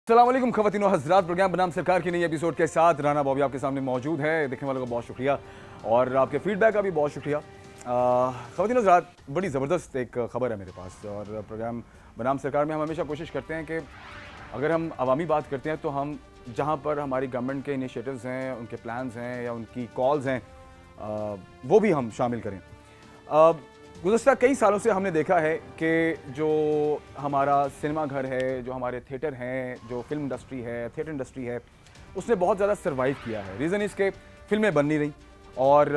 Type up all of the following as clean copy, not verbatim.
अस्सलामुअलैकुम ख़वातीन और हज़रात, प्रोग्राम बनाम सरकार की नई एपिसोड के साथ राना बॉबी आपके सामने मौजूद है। देखने वालों का बहुत शुक्रिया और आपके फीडबैक का भी बहुत शुक्रिया। ख़वातीन और हज़रात, बड़ी ज़बरदस्त एक ख़बर है मेरे पास और प्रोग्राम बनाम सरकार में हम हमेशा कोशिश करते हैं कि अगर हम अवामी बात करते हैं तो हम जहाँ पर हमारी गवर्नमेंट के इनिशिएटिव्स हैं, उनके प्लान्स हैं या उनकी कॉल्स हैं, वो भी हम शामिल करें। गुज़श्ता कई सालों से हमने देखा है कि जो हमारा सिनेमा घर है, जो हमारे थिएटर हैं, जो फिल्म इंडस्ट्री है, थिएटर इंडस्ट्री है, उसने बहुत ज़्यादा सर्वाइव किया है। रीज़न इसके फिल्में बन नहीं रही और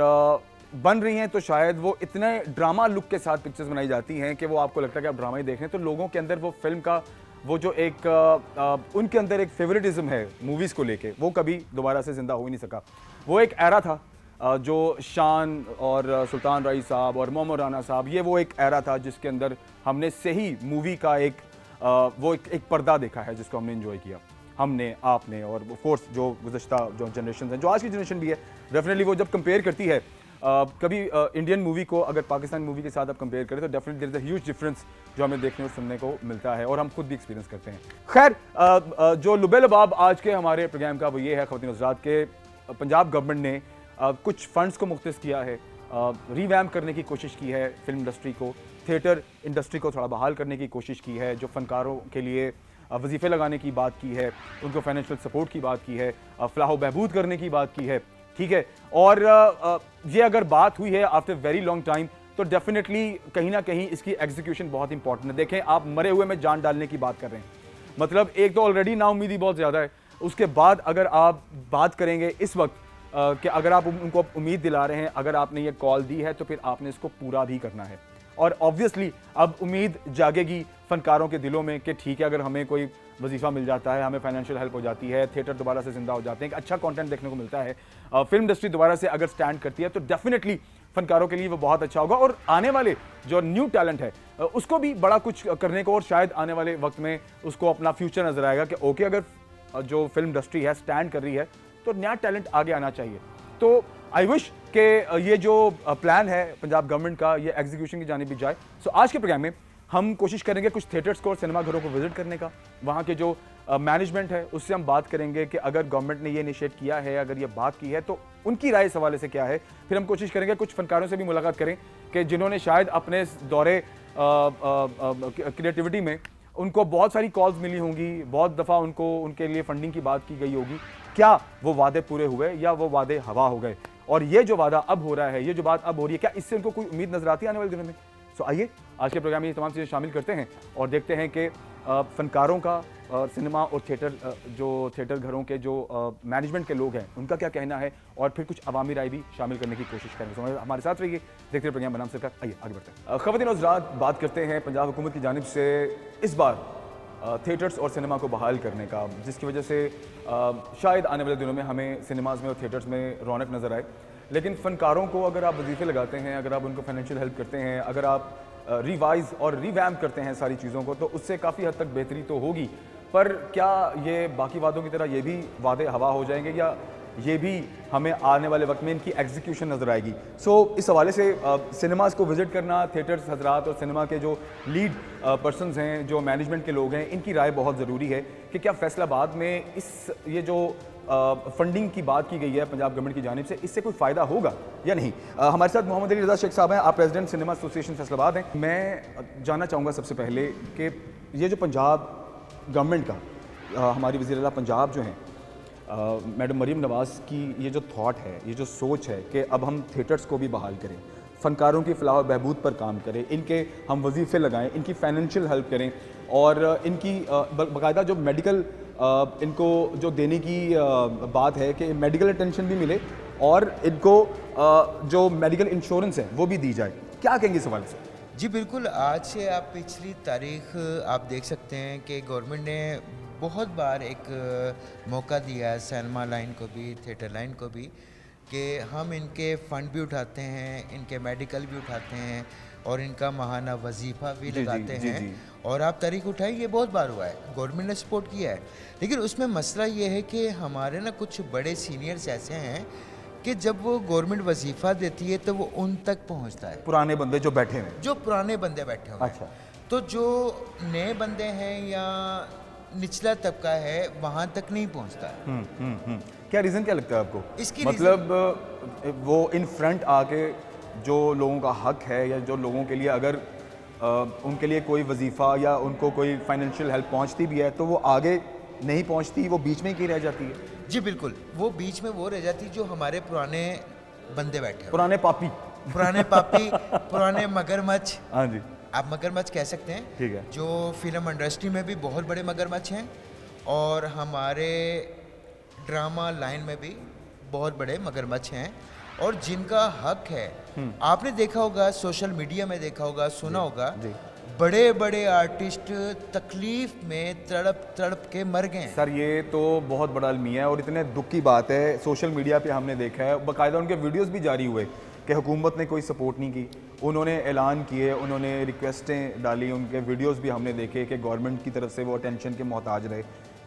बन रही हैं तो शायद वो इतने ड्रामा लुक के साथ पिक्चर्स बनाई जाती हैं कि वो आपको लगता है कि आप ड्रामा ही देख रहे हैं, तो लोगों के अंदर वो फिल्म का वो जो एक उनके अंदर एक फेवरेटिज्म है मूवीज़ को लेके, वो कभी दोबारा से ज़िंदा हो ही नहीं सका। वो एक एरा था जो शान और सुल्तान राई साहब और मोमो राना साहब, ये वो एक एरा था जिसके अंदर हमने सही मूवी का एक पर्दा देखा है जिसको हमने एंजॉय किया, हमने, आपने और कोर्स जो गुज़श्ता जो जनरेशन हैं, जो आज की जनरेशन भी है, डेफिनेटली वो जब कंपेयर करती है कभी इंडियन मूवी को अगर पाकिस्तानी मूवी के साथ आप कंपेयर करें तो definitely there is a huge difference जो हमें देखने और सुनने को मिलता है और हम खुद भी एक्सपीरियंस करते हैं। खैर, जो लुबे-लुबाब आज के हमारे प्रोग्राम का वो ये है ख़वातीन हज़रात के पंजाब गवर्नमेंट ने कुछ फंड्स को मुख्तस किया है, रीवैम्प करने की कोशिश की है फिल्म इंडस्ट्री को, थिएटर इंडस्ट्री को थोड़ा बहाल करने की कोशिश की है, जो फ़नकारों के लिए वजीफ़े लगाने की बात की है, उनको फाइनेंशियल सपोर्ट की बात की है, फलाह बहबूद करने की बात की है, ठीक है। और ये अगर बात हुई है आफ्टर वेरी लॉन्ग टाइम तो डेफिनेटली कहीं ना कहीं इसकी एग्जीक्यूशन बहुत इंपॉर्टेंट है। देखें, आप मरे हुए में जान डालने की बात कर रहे हैं, मतलब एक तो ऑलरेडी नाउम्मीदी बहुत ज़्यादा है, उसके बाद अगर आप बात करेंगे इस वक्त कि अगर आप उनको उम्मीद दिला रहे हैं, अगर आपने ये कॉल दी है तो फिर आपने इसको पूरा भी करना है। और ऑब्वियसली अब उम्मीद जागेगी फनकारों के दिलों में कि ठीक है, अगर हमें कोई वजीफ़ा मिल जाता है, हमें फाइनेंशियल हेल्प हो जाती है, थिएटर दोबारा से जिंदा हो जाते हैं, अच्छा कंटेंट देखने को मिलता है, फिल्म इंडस्ट्री दोबारा से अगर स्टैंड करती है तो डेफिनेटली फनकारों के लिए वो बहुत अच्छा होगा और आने वाले जो न्यू टैलेंट है उसको भी बड़ा कुछ करने को और शायद आने वाले वक्त में उसको अपना फ्यूचर नजर आएगा कि ओके, अगर जो फिल्म इंडस्ट्री है स्टैंड कर रही है तो नया टैलेंट आगे आना चाहिए। तो आई विश कि ये जो प्लान है पंजाब गवर्नमेंट का, ये एग्जीक्यूशन की जानिब भी जाए। सो आज के प्रोग्राम में हम कोशिश करेंगे कुछ थिएटर्स को और सिनेमा घरों को विजिट करने का, वहाँ के जो मैनेजमेंट है उससे हम बात करेंगे कि अगर गवर्नमेंट ने ये इनिशिएट किया है, अगर ये बात की है तो उनकी राय इस हवाले से क्या है। फिर हम कोशिश करेंगे कुछ फनकारों से भी मुलाकात करें कि जिन्होंने शायद अपने दौरे क्रिएटिविटी में उनको बहुत सारी कॉल्स मिली होंगी, बहुत दफ़ा उनको उनके लिए फंडिंग की बात की गई होगी, क्या वो वादे पूरे हुए या वो वादे हवा हो गए, और ये जो वादा अब हो रहा है, ये जो बात अब हो रही है, क्या इससे उनको कोई उम्मीद नजर आती है आने वाले दिनों में। सो आइए आज के प्रोग्राम में ये तमाम चीज़ें शामिल करते हैं और देखते हैं कि फनकारों का सिनेमा और थिएटर जो थिएटर घरों के जो मैनेजमेंट के लोग हैं उनका क्या कहना है और फिर कुछ अवामी राय भी शामिल करने की कोशिश करेंगे। तो हमारे साथ रहिए, देखते हैं प्रोग्राम बनाम सरकार। आइए आगे बढ़ते हैं। ख़वातीन और हज़रात, बात करते हैं पंजाब हुकूमत की जानिब से इस बार थिएटर्स और सिनेमा को बहाल करने का, जिसकी वजह से शायद आने वाले दिनों में हमें सिनेमाज़ में और थिएटर्स में रौनक नज़र आए। लेकिन फ़नकारों को अगर आप वजीफ़े लगाते हैं, अगर आप उनको फाइनेंशियल हेल्प करते हैं, अगर आप रिवाइज़ और रिवैम्प करते हैं सारी चीज़ों को, तो उससे काफ़ी हद तक बेहतरी तो होगी। पर क्या ये बाकी वादों की तरह ये भी वादे हवा हो जाएंगे या ये भी हमें आने वाले वक्त में इनकी एग्जीक्यूशन नज़र आएगी। सो इस हवाले से सिनेमाज़ को विज़िट करना, थिएटर्स हज़रात और सिनेमा के जो लीड पर्सनस हैं, जो मैनेजमेंट के लोग हैं, इनकी राय बहुत ज़रूरी है कि क्या फैसलाबाद में ये जो फंडिंग की बात की गई है पंजाब गवर्नमेंट की जानिब से, इससे कोई फ़ायदा होगा या नहीं। हमारे साथ मोहम्मद अली रज़ा शेख साहब हैं, आप प्रेसिडेंट सिनेमा एसोसिएशन फैसलाबाद हैं। मैं जानना चाहूँगा सबसे पहले कि ये जो पंजाब गवर्नमेंट का हमारी वज़ीर आला पंजाब जो हैं मैडम मरीम नवाज़ की ये जो थॉट है, ये जो सोच है कि अब हम थिएटर्स को भी बहाल करें, फ़नकारों की फ़लाह बहबूद पर काम करें, इनके हम वजीफ़े लगाएं, इनकी फाइनेंशियल हेल्प करें और इनकी बाकायदा जो मेडिकल इनको जो देने की बात है कि मेडिकल अटेंशन भी मिले और इनको जो मेडिकल इंश्योरेंस है वो भी दी जाए। क्या कहेंगे इस हवाले से? जी बिल्कुल, आज से आप पिछली तारीख आप देख सकते हैं कि गवर्नमेंट ने बहुत बार एक मौका दिया है सिनेमा लाइन को भी, थिएटर लाइन को भी, कि हम इनके फ़ंड भी उठाते हैं, इनके मेडिकल भी उठाते हैं और इनका माहाना वजीफ़ा भी लगाते हैं। और आप तारीख उठाई, ये बहुत बार हुआ है, गवर्नमेंट ने सपोर्ट किया है। लेकिन उसमें मसला ये है कि हमारे ना कुछ बड़े सीनियर्स ऐसे हैं कि जब वो गवर्नमेंट वजीफ़ा देती है तो वो उन तक पहुंचता है, पुराने बंदे जो बैठे हैं, जो पुराने बंदे बैठे हुए हैं। अच्छा, तो जो नए बंदे हैं या निचला तबका है वहाँ तक नहीं पहुँचता है। क्या रीज़न क्या लगता है आपको? इसकी मतलब वो इन फ्रंट आके जो लोगों का हक है या जो लोगों के लिए अगर उनके लिए कोई वजीफ़ा या उनको कोई फाइनेंशियल हेल्प पहुंचती भी है तो वो आगे नहीं पहुंचती, वो बीच में ही रह जाती है। जी बिल्कुल, वो बीच में वो रह जाती जो हमारे पुराने बंदे बैठे हैं, पुराने पापी, पुराने पापी, पुराने मगरमच्छ। हाँ जी, आप मगरमच्छ कह सकते हैं, ठीक है। जो फिल्म इंडस्ट्री में भी बहुत बड़े मगरमच्छ हैं और हमारे ड्रामा लाइन में भी बहुत बड़े मगरमच्छ हैं और जिनका हक है। आपने देखा होगा, सोशल मीडिया में देखा होगा, सुना होगा, जी। बड़े बड़े आर्टिस्ट तकलीफ में तड़प तड़प के मर गए हैं। सर ये तो बहुत बड़ा अलमिया है और इतने दुख की बात है, सोशल मीडिया पे हमने देखा है, बाकायदा उनके वीडियोस भी जारी हुए कि हुकूमत ने कोई सपोर्ट नहीं की, उन्होंने ऐलान किए, उन्होंने रिक्वेस्टें डाली, उनके वीडियोस भी हमने देखे कि गवर्नमेंट की तरफ से वो अटेंशन के मोहताज रहे,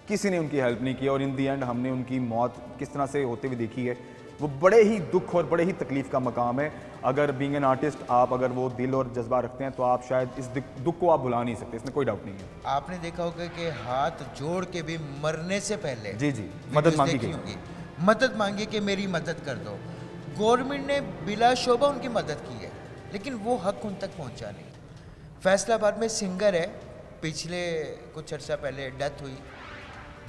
किसी ने उनकी हेल्प नहीं की और इन दी एंड हमने उनकी मौत किस तरह से होते हुए देखी है। वो बड़े ही दुख और बड़े ही तकलीफ़ का मकाम है। अगर बीइंग एन आर्टिस्ट आप अगर वो दिल और जज्बा रखते हैं तो आप शायद इस दुख को आप भुला नहीं सकते, इसमें कोई डाउट नहीं है। आपने देखा होगा कि हाथ जोड़ के भी मरने से पहले जी जी, मदद मांगी देखी गई। होगी, मदद मांगी कि मेरी मदद कर दो। गवर्नमेंट ने बिला शोभा उनकी मदद की है, लेकिन वो हक उन तक पहुंचा नहीं। फैसलाबाद में सिंगर है, पिछले कुछ अर्सा पहले डेथ हुई,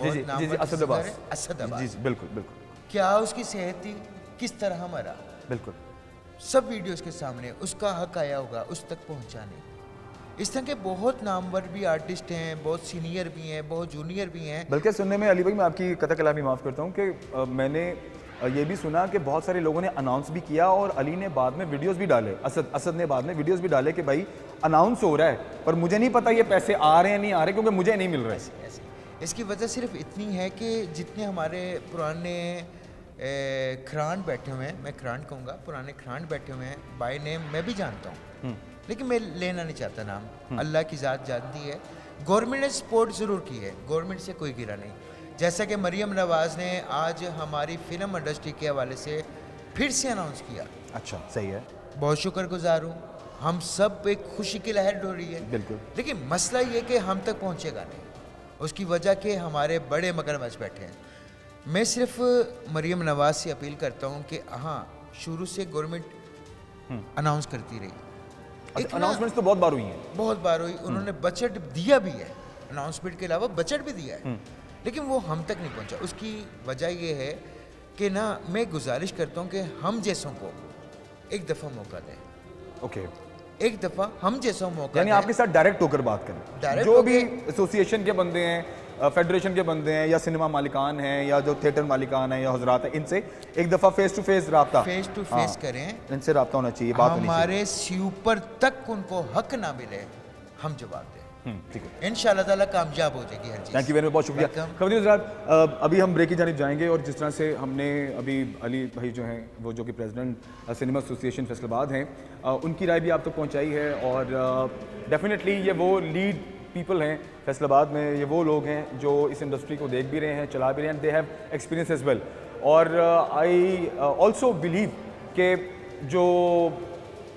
जी जी जी जी, असद अब्बास। असद अब्बास। जी जी, बिल्कुल बिल्कुल क्या उसकी सेहत थी, किस तरह मरा, बिल्कुल। सब वीडियोस के सामने। उसका हक आया होगा, उस तक पहुंचा नहीं। इस तरह के बहुत नामवर भी आर्टिस्ट हैं, बहुत सीनियर भी हैं, बहुत जूनियर भी हैं। बल्कि सुनने में अली भाई, मैं आपकी कथा कलामी माफ़ करता हूँ कि मैंने ये भी सुना कि बहुत सारे लोगों ने अनाउंस भी किया और अली ने बाद में वीडियोस भी डाले, असद ने बाद में वीडियोस भी डाले कि भाई अनाउंस हो रहा है पर मुझे नहीं पता ये पैसे आ रहे हैं नहीं आ रहे क्योंकि मुझे नहीं मिल रहे। ऐसे इसकी वजह सिर्फ इतनी है कि जितने हमारे पुराने खरांड बैठे हुए हैं, मैं खरांड कहूँगा, पुराने खरांड बैठे हुए हैं, बाय नेम मैं भी जानता हूँ, लेकिन मैं लेना नहीं चाहता नाम, अल्लाह की ज़ात जानती है। गवर्नमेंट ने सपोर्ट ज़रूर की है, गवर्नमेंट से कोई गिरा नहीं। जैसा कि मरियम नवाज़ ने आज हमारी फिल्म इंडस्ट्री के हवाले से फिर से अनाउंस किया, अच्छा, सही है, बहुत शुक्रगुजार हूँ। हम सब एक खुशी की लहर डोल रही है, बिल्कुल। लेकिन मसला ये कि हम तक पहुँचेगा नहीं, उसकी वजह के हमारे बड़े मगरमच्छ बैठे हैं। मैं सिर्फ मरियम नवाज से अपील करता हूँ कि हाँ, शुरू से गवर्नमेंट अनाउंस करती रही। अनाउंसमेंट्स तो बहुत बार हुई हैं, बहुत बार हुई, उन्होंने बजट दिया भी है, अनाउंसमेंट के अलावा बजट भी दिया है, लेकिन वो हम तक नहीं पहुंचा। उसकी वजह ये है कि ना, मैं गुजारिश करता हूँ कि हम जैसों को एक दफ़ा मौका दें। ओके, एक दफ़ा हम जैसों मौका यानी दें। आपके साथ डायरेक्ट होकर बात करें, डायरेक्ट जो भी होके- एसोसिएशन के बंदे हैं, फेडरेशन के बंदे हैं या सिनेमा मालिकान हैं या जो थिएटर मालिकान हैं या हजरात हैं, इनसे एक दफ़ा फेस टू फेस रब्ता, फेस टू फेस करें, इनसे रब्ता होना चाहिए, बात होनी चाहिए। हमारे ऊपर तक उनको हक ना मिले, हम जवाब दें। ठीक है, इंशाल्लाह ताला कामयाब हो जाएगी हर चीज़। थैंक यू वेरी मच, बहुत शुक्रिया। Welcome. खबरदार हज़रात, अभी हम ब्रेक की जानिब जाएंगे और जिस तरह से हमने अभी अली भाई जो हैं, वो जो कि प्रेसिडेंट सिनेमा एसोसिएशन फैसलाबाद हैं, उनकी राय भी आप तक पहुंचाई है और डेफिनेटली ये वो लीड पीपल हैं फैसलाबाद में, ये वो लोग हैं जो इस इंडस्ट्री को देख भी रहे हैं, चला भी रहे हैं, they have experience as well. और आई ऑल्सो बिलीव कि जो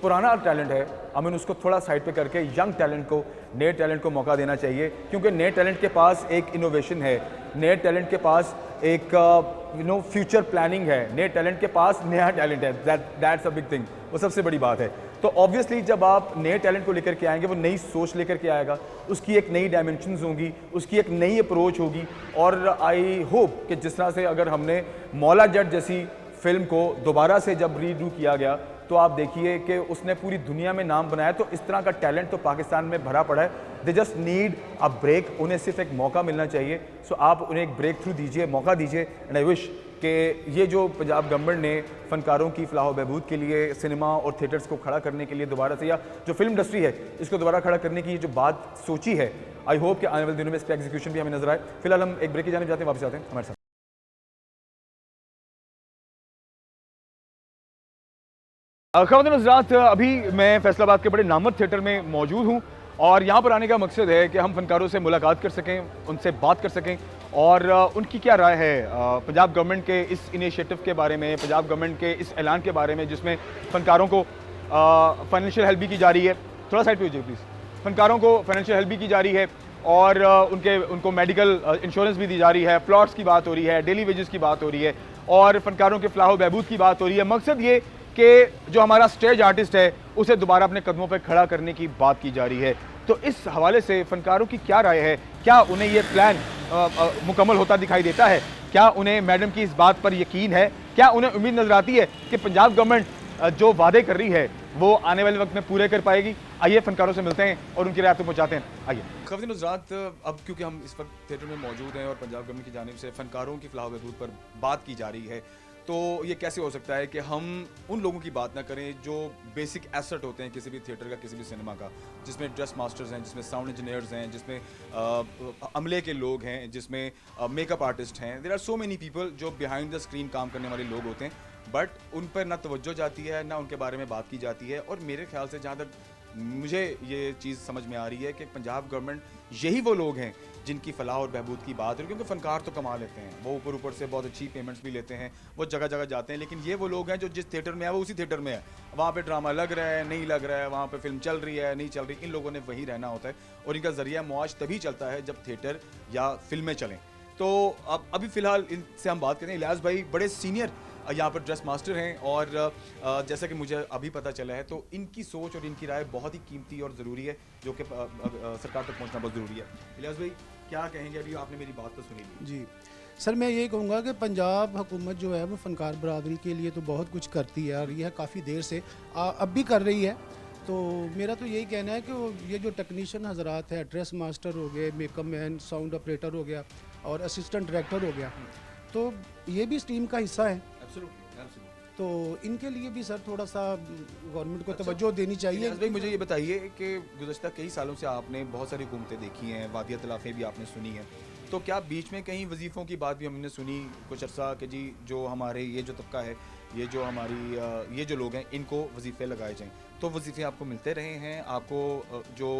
पुराना टैलेंट है हमें उसको थोड़ा साइड पे करके यंग टैलेंट को, नए टैलेंट को मौका देना चाहिए, क्योंकि नए टैलेंट के पास एक इनोवेशन है, नए टैलेंट के पास एक फ्यूचर प्लानिंग है, नए टैलेंट के पास नया टैलेंट है, दैट्स अ बिग थिंग, वो सबसे बड़ी बात है। तो ऑब्वियसली जब आप नए टैलेंट को लेकर के आएंगे, वो नई सोच लेकर के आएगा, उसकी एक नई डायमेंशंस होंगी, उसकी एक नई अप्रोच होगी। और आई होप कि जिस तरह से अगर हमने मौला जट जैसी फिल्म को दोबारा से जब रीडू किया गया तो आप देखिए कि उसने पूरी दुनिया में नाम बनाया, तो इस तरह का टैलेंट तो पाकिस्तान में भरा पड़ा है। They just need a break, उन्हें सिर्फ एक मौका मिलना चाहिए। सो आप उन्हें एक ब्रेक थ्रू दीजिए, मौका दीजिए। एंड आई विश कि ये जो पंजाब गवर्नमेंट ने फ़नकारों की फलाह बहबूद के लिए, सिनेमा और थिएटर्स को खड़ा करने के लिए दोबारा से, या जो फिल्म इंडस्ट्री है इसको दोबारा खड़ा करने की जो बात सोची है, आई होप कि आने वाले दिनों में इस पर एग्जीक्यूशन भी हमें नजर आए। फिलहाल हम एक ब्रेक की जानिब जाते हैं, वापस आते हैं हमारे साथ। ख़वातीन हज़रात, अभी मैं फैसलाबाद के बड़े नामवर थिएटर में मौजूद हूँ और यहाँ पर आने का मकसद है कि हम फ़नकारों से मुलाकात कर सकें, उनसे बात कर सकें और उनकी क्या राय है पंजाब गवर्नमेंट के इस इनिशिएटिव के बारे में, पंजाब गवर्नमेंट के इस ऐलान के बारे में जिसमें फ़नकारों को फाइनेंशियल हेल्प भी की जा रही है। थोड़ा साइड पे हो जाइए प्लीज़। फ़नकारों को फाइनेंशियल हेल्प भी की जा रही है और उनको मेडिकल इंश्योरेंस भी दी जा रही है, प्लॉट्स की बात हो रही है, डेली वेजेस की बात हो रही है और फनकारों के फलाह बहबूद की बात हो रही है। मकसद ये कि जो हमारा स्टेज आर्टिस्ट है उसे दोबारा अपने कदमों पर खड़ा करने की बात की जा रही है। तो इस हवाले से फनकारों की क्या राय है? क्या उन्हें ये प्लान मुकम्मल होता दिखाई देता है? क्या उन्हें मैडम की इस बात पर यकीन है? क्या उन्हें उम्मीद नजर आती है कि पंजाब गवर्नमेंट जो वादे कर रही है वो आने वाले वक्त में पूरे कर पाएगी? आइए फनकारों से मिलते हैं और उनकी राय तक पहुंचाते हैं। आइए खवातीन हज़रात, अब क्योंकि हम इस वक्त थिएटर में मौजूद हैं और पंजाब गवर्नमेंट की जानिब से फनकारों की फलाह बहबूद पर बात की जा रही है, तो ये कैसे हो सकता है कि हम उन लोगों की बात ना करें जो बेसिक एसेट होते हैं किसी भी थिएटर का, किसी भी सिनेमा का, जिसमें ड्रेस मास्टर्स हैं, जिसमें साउंड इंजीनियर्स हैं, जिसमें अमले के लोग हैं, जिसमें मेकअप आर्टिस्ट हैं। There are so many people जो बिहाइंड द स्क्रीन काम करने वाले लोग होते हैं, बट उन पर ना तवज्जो जाती है, ना उनके बारे में बात की जाती है। और मेरे ख्याल से जहाँ तक मुझे ये चीज़ समझ में आ रही है कि पंजाब गवर्नमेंट यही वो लोग हैं जिनकी फलाह और बहबूद की बात है, क्योंकि फ़नकार तो कमा लेते हैं, वो ऊपर से बहुत अच्छी पेमेंट्स भी लेते हैं, वो जगह जगह जाते हैं, लेकिन ये वो लोग हैं जो जिस थिएटर में है वो उसी थिएटर में है। वहाँ पे ड्रामा लग रहा है, नहीं लग रहा है, वहाँ पे फिल्म चल रही है, नहीं चल रही, इन लोगों ने वहीं रहना होता है और इनका ज़रिया मुआश तभी चलता है जब थिएटर या फिल्में चलें। तो अब अभी फ़िलहाल इनसे हम बात करें। इलियास भाई बड़े सीनियर यहाँ पर ड्रेस मास्टर हैं और जैसा कि मुझे अभी पता चला है तो इनकी सोच और इनकी राय बहुत ही कीमती और ज़रूरी है, जो कि सरकार तक पहुँचना बहुत ज़रूरी है। इलियास भाई क्या कहेंगे? अभी आपने मेरी बात तो सुनी ली। जी सर, मैं यही कहूँगा कि पंजाब हुकूमत जो है वो फ़नकार बरदरी के लिए तो बहुत कुछ करती है और यह काफ़ी देर से अब भी कर रही है। तो मेरा तो यही कहना है कि ये जो टेक्नीशियन हजरात है, ड्रेस मास्टर हो गए, मेकअप मैन, साउंड ऑपरेटर हो गया और असिस्टेंट डायरेक्टर हो गया, तो ये भी स्टीम का हिस्सा है। तो इनके लिए भी सर थोड़ा सा गवर्नमेंट को तवज्जो देनी चाहिए। भाई मुझे ये बताइए कि गुज़श्ता कई सालों से आपने बहुत सारी हुकूमतें देखी हैं, वादिया तलाफ़ें भी आपने सुनी हैं, तो क्या बीच में कहीं वजीफ़ों की बात भी हमने सुनी कुछ अर्सा कि जी जो हमारे ये जो तबका है, ये जो हमारी ये जो लोग हैं इनको वजीफ़े लगाए जाएँ? तो वजीफ़े आपको मिलते रहे हैं? आपको जो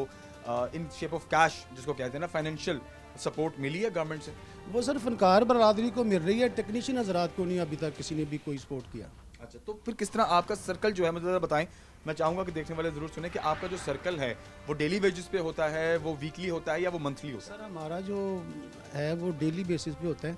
इन शेप ऑफ कैश जिसको कहते हैं ना, फाइनेंशियल सपोर्ट मिली है गवर्नमेंट से? वो सर फ़नकार बरदरी को मिल रही है, टेक्नीशियन हजरात को नहीं अभी तक किसी ने भी कोई सपोर्ट किया। अच्छा, तो फिर किस तरह आपका सर्कल जो है मुझे ज़रा बताएं। मैं चाहूँगा कि देखने वाले ज़रूर सुने कि आपका जो सर्कल है वो डेली वेजेस पे होता है, वो वीकली होता है या वो मंथली होता है? सर हमारा जो है वो डेली बेसिस पे होता है।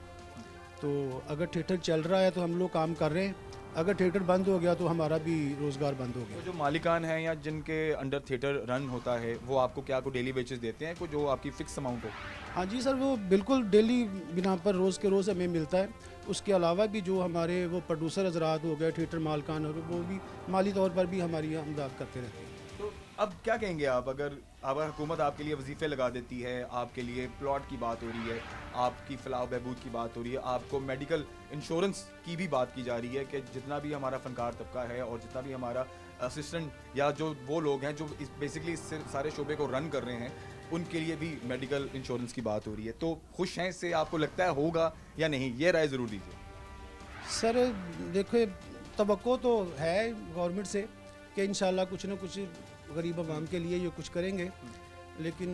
तो अगर थिएटर चल रहा है तो हम लोग काम कर रहे हैं, अगर थिएटर बंद हो गया तो हमारा भी रोज़गार बंद हो तो गया। जो मालिकान हैं या जिनके अंडर थिएटर रन होता है वो आपको क्या को डेली वेजेस देते हैं, कोई जो आपकी फिक्स अमाउंट हो? हाँ जी सर, वो बिल्कुल डेली बिना पर रोज़ के रोज़ हमें मिलता है। उसके अलावा भी जो हमारे वो प्रोड्यूसर हजरात हो गए, थिएटर मालकान हो गए, वो भी माली तौर पर भी हमारी मदद करते रहते हैं। तो अब क्या कहेंगे आप, अगर हुकूमत आपके लिए वजीफ़े लगा देती है, आपके लिए प्लॉट की बात हो रही है, आपकी फलाह बहबूद की बात हो रही है, आपको मेडिकल इंश्योरेंस की भी बात की जा रही है कि जितना भी हमारा फ़नकार तबका है और जितना भी हमारा असिस्टेंट या जो वो लोग हैं जो बेसिकली इस सारे शोबे को रन कर रहे हैं, उनके लिए भी मेडिकल इंश्योरेंस की बात हो रही है, तो खुश हैं इससे? आपको लगता है होगा या नहीं? ये राय ज़रूर दीजिए। सर देखो, तवक्को तो है गवर्नमेंट से कि इंशाल्लाह कुछ ना कुछ गरीब आवाम के लिए ये कुछ करेंगे, लेकिन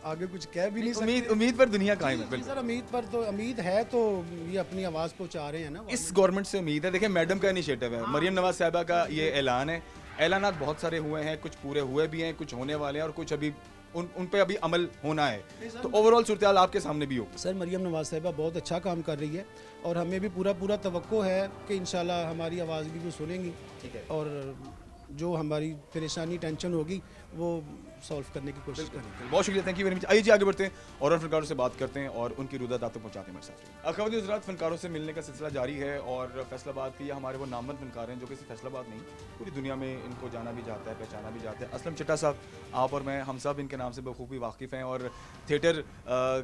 आगे कुछ कह भी नहीं सकते। उम्मीद पर दुनिया कायम है। जी बिल्कुल सर, उम्मीद है तो ये अपनी आवाज़ पहुंचा रहे हैं ना इस गवर्नमेंट से उम्मीद है। देखिए मैडम का इनिशिएटिव है, मरियम नवाज साहिबा का ये ऐलान है। ऐलानात बहुत सारे हुए हैं, कुछ पूरे हुए भी हैं, कुछ होने वाले हैं और कुछ अभी उन पे अभी अमल होना है। तो ओवरऑल सूरत आपके सामने भी हो। सर मरियम नवाज साहिबा बहुत अच्छा काम कर रही है और हमें भी पूरा तवक्को है कि इंशाल्लाह हमारी आवाज़ भी वो सुनेंगी। ठीक है। और जो हमारी परेशानी टेंशन होगी वो सॉल्व करने की कोशिश करेंगे। बहुत शुक्रिया, थैंक यू वेरी मच। आइए जी आगे बढ़ते हैं और फनकारों से बात करते हैं और उनकी रुदात आप तक पहुँचाते हैं हमारे साथ। खवातीन हज़रात, फनकारों से मिलने का सिलसिला जारी है और फैसलाबाद के ये हमारे वो नामवंत फनकार हैं जो कि सिर्फ फैसलाबाद नहीं पूरी दुनिया में इनको जाना भी जाता है, पहचाना भी जाता है। असलम चिट्टा साहब, आप और मैं हम सब इनके नाम से बखूबी वाकिफ़ हैं और थिएटर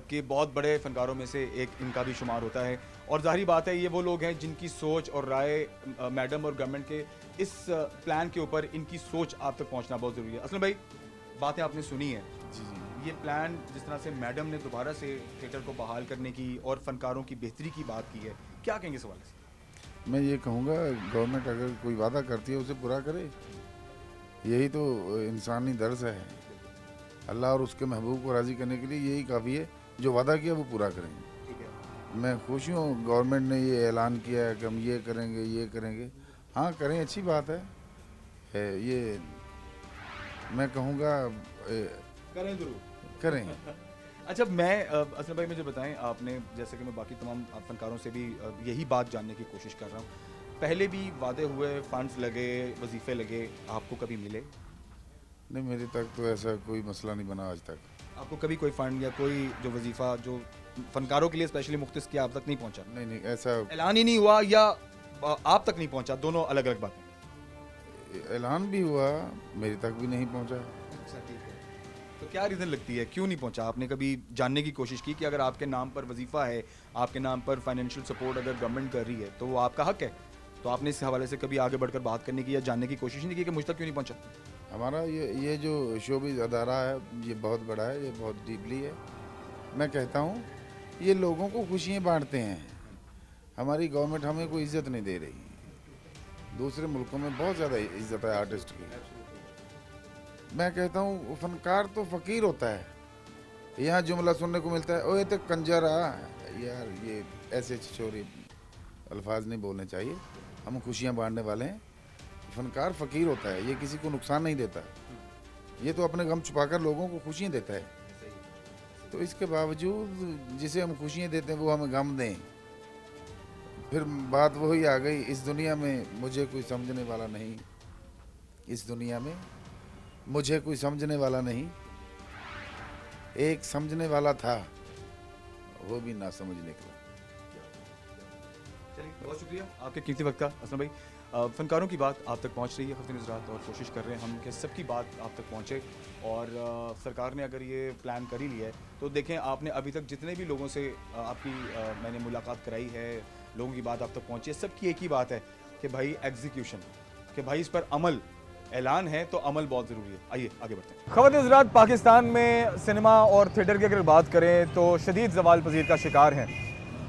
के बहुत बड़े फनकारों में से एक इनका भी शुमार होता है। और ज़ाहिर बात है ये वो लोग हैं जिनकी सोच और राय मैडम और गवर्नमेंट के इस प्लान के ऊपर इनकी सोच आप तक पहुंचना बहुत ज़रूरी है। असलम भाई, बातें आपने सुनी हैं। जी जी, ये प्लान जिस तरह से मैडम ने दोबारा से थिएटर को बहाल करने की और फनकारों की बेहतरी की बात की है, क्या कहेंगे इस हवाले से? मैं ये कहूँगा गवर्नमेंट अगर कोई वादा करती है उसे पूरा करे, यही तो इंसानी दर्ज है। अल्लाह और उसके महबूब को राज़ी करने के लिए यही काफ़ी है, जो वादा किया वो पूरा करेंगे। ठीक है। मैं खुश हूँ गवर्नमेंट ने ये ऐलान किया है कि हम ये करेंगे। हाँ करें, अच्छी बात है। ये मैं कहूँगा करें ज़रूर। करें। अच्छा मैं असलम भाई मुझे बताएं, आपने जैसे कि मैं बाकी तमाम फनकारों से भी यही बात जानने की कोशिश कर रहा हूँ, पहले भी वादे हुए, फंड्स लगे, वजीफ़े लगे, आपको कभी मिले? नहीं, मेरे तक तो ऐसा कोई मसला नहीं बना आज तक। आपको कभी कोई फंड या कोई जो वजीफ़ा जो फनकारों के लिए स्पेशली मुख्तस किया आप तक नहीं पहुँचा? नहीं नहीं, ऐसा ऐलान ही नहीं हुआ या आप तक नहीं पहुँचा, दोनों अलग अलग बातें? ऐलान भी हुआ, मेरे तक भी नहीं पहुंचा। अच्छा ठीक है, तो क्या रीज़न लगती है क्यों नहीं पहुंचा? आपने कभी जानने की कोशिश की कि अगर आपके नाम पर वजीफ़ा है, आपके नाम पर फाइनेंशियल सपोर्ट अगर गवर्नमेंट कर रही है तो वो आपका हक है, तो आपने इस हवाले से कभी आगे बढ़कर बात करने की या जानने की कोशिश नहीं की कि मुझ तक क्यों नहीं पहुंचा? हमारा ये जो शोबिज़ अदारा है, ये बहुत बड़ा है, ये बहुत डीपली है। मैं कहता हूँ ये लोगों को खुशियाँ बांटते हैं। हमारी गवर्नमेंट हमें कोई इज्जत नहीं दे रही। दूसरे मुल्कों में बहुत ज़्यादा इज्जत है आर्टिस्ट की। मैं कहता हूँ फनकार तो फ़कीर होता है। यहाँ जुमला सुनने को मिलता है, ओए तो कंजर आ यार, ये ऐसे छोरी अल्फाज नहीं बोलने चाहिए। हम खुशियाँ बांटने वाले हैं। फनकार फ़कीर होता है, ये किसी को नुकसान नहीं देता। ये तो अपने गम छुपाकर लोगों को खुशियाँ देता है। तो इसके बावजूद जिसे हम खुशियाँ देते हैं वो हमें गम दें, फिर बात वही आ गई, इस दुनिया में मुझे कोई समझने वाला नहीं, इस दुनिया में मुझे कोई समझने वाला नहीं। एक समझने वाला था, वो भी ना समझ निकला। चलिए बहुत शुक्रिया आपके कीमती वक्त का असलम भाई। फनकारों की बात आप तक पहुंच रही है ख़वातीन हज़रात, और कोशिश कर रहे हैं हम कि सबकी बात आप तक पहुंचे। और सरकार ने अगर ये प्लान कर ही लिया है तो देखें, आपने अभी तक जितने भी लोगों से आपकी मैंने मुलाकात कराई है, लोगों की बात आप तक पहुंची है, सबकी एक ही बात है कि भाई एग्जीक्यूशन, कि भाई इस पर अमल, ऐलान है तो अमल बहुत ज़रूरी है। आइए आगे बढ़ते हैं। ख़वातीन हज़रात, पाकिस्तान में सिनेमा और थिएटर की अगर बात करें तो शदीद ज़वाल पज़ीर का शिकार हैं,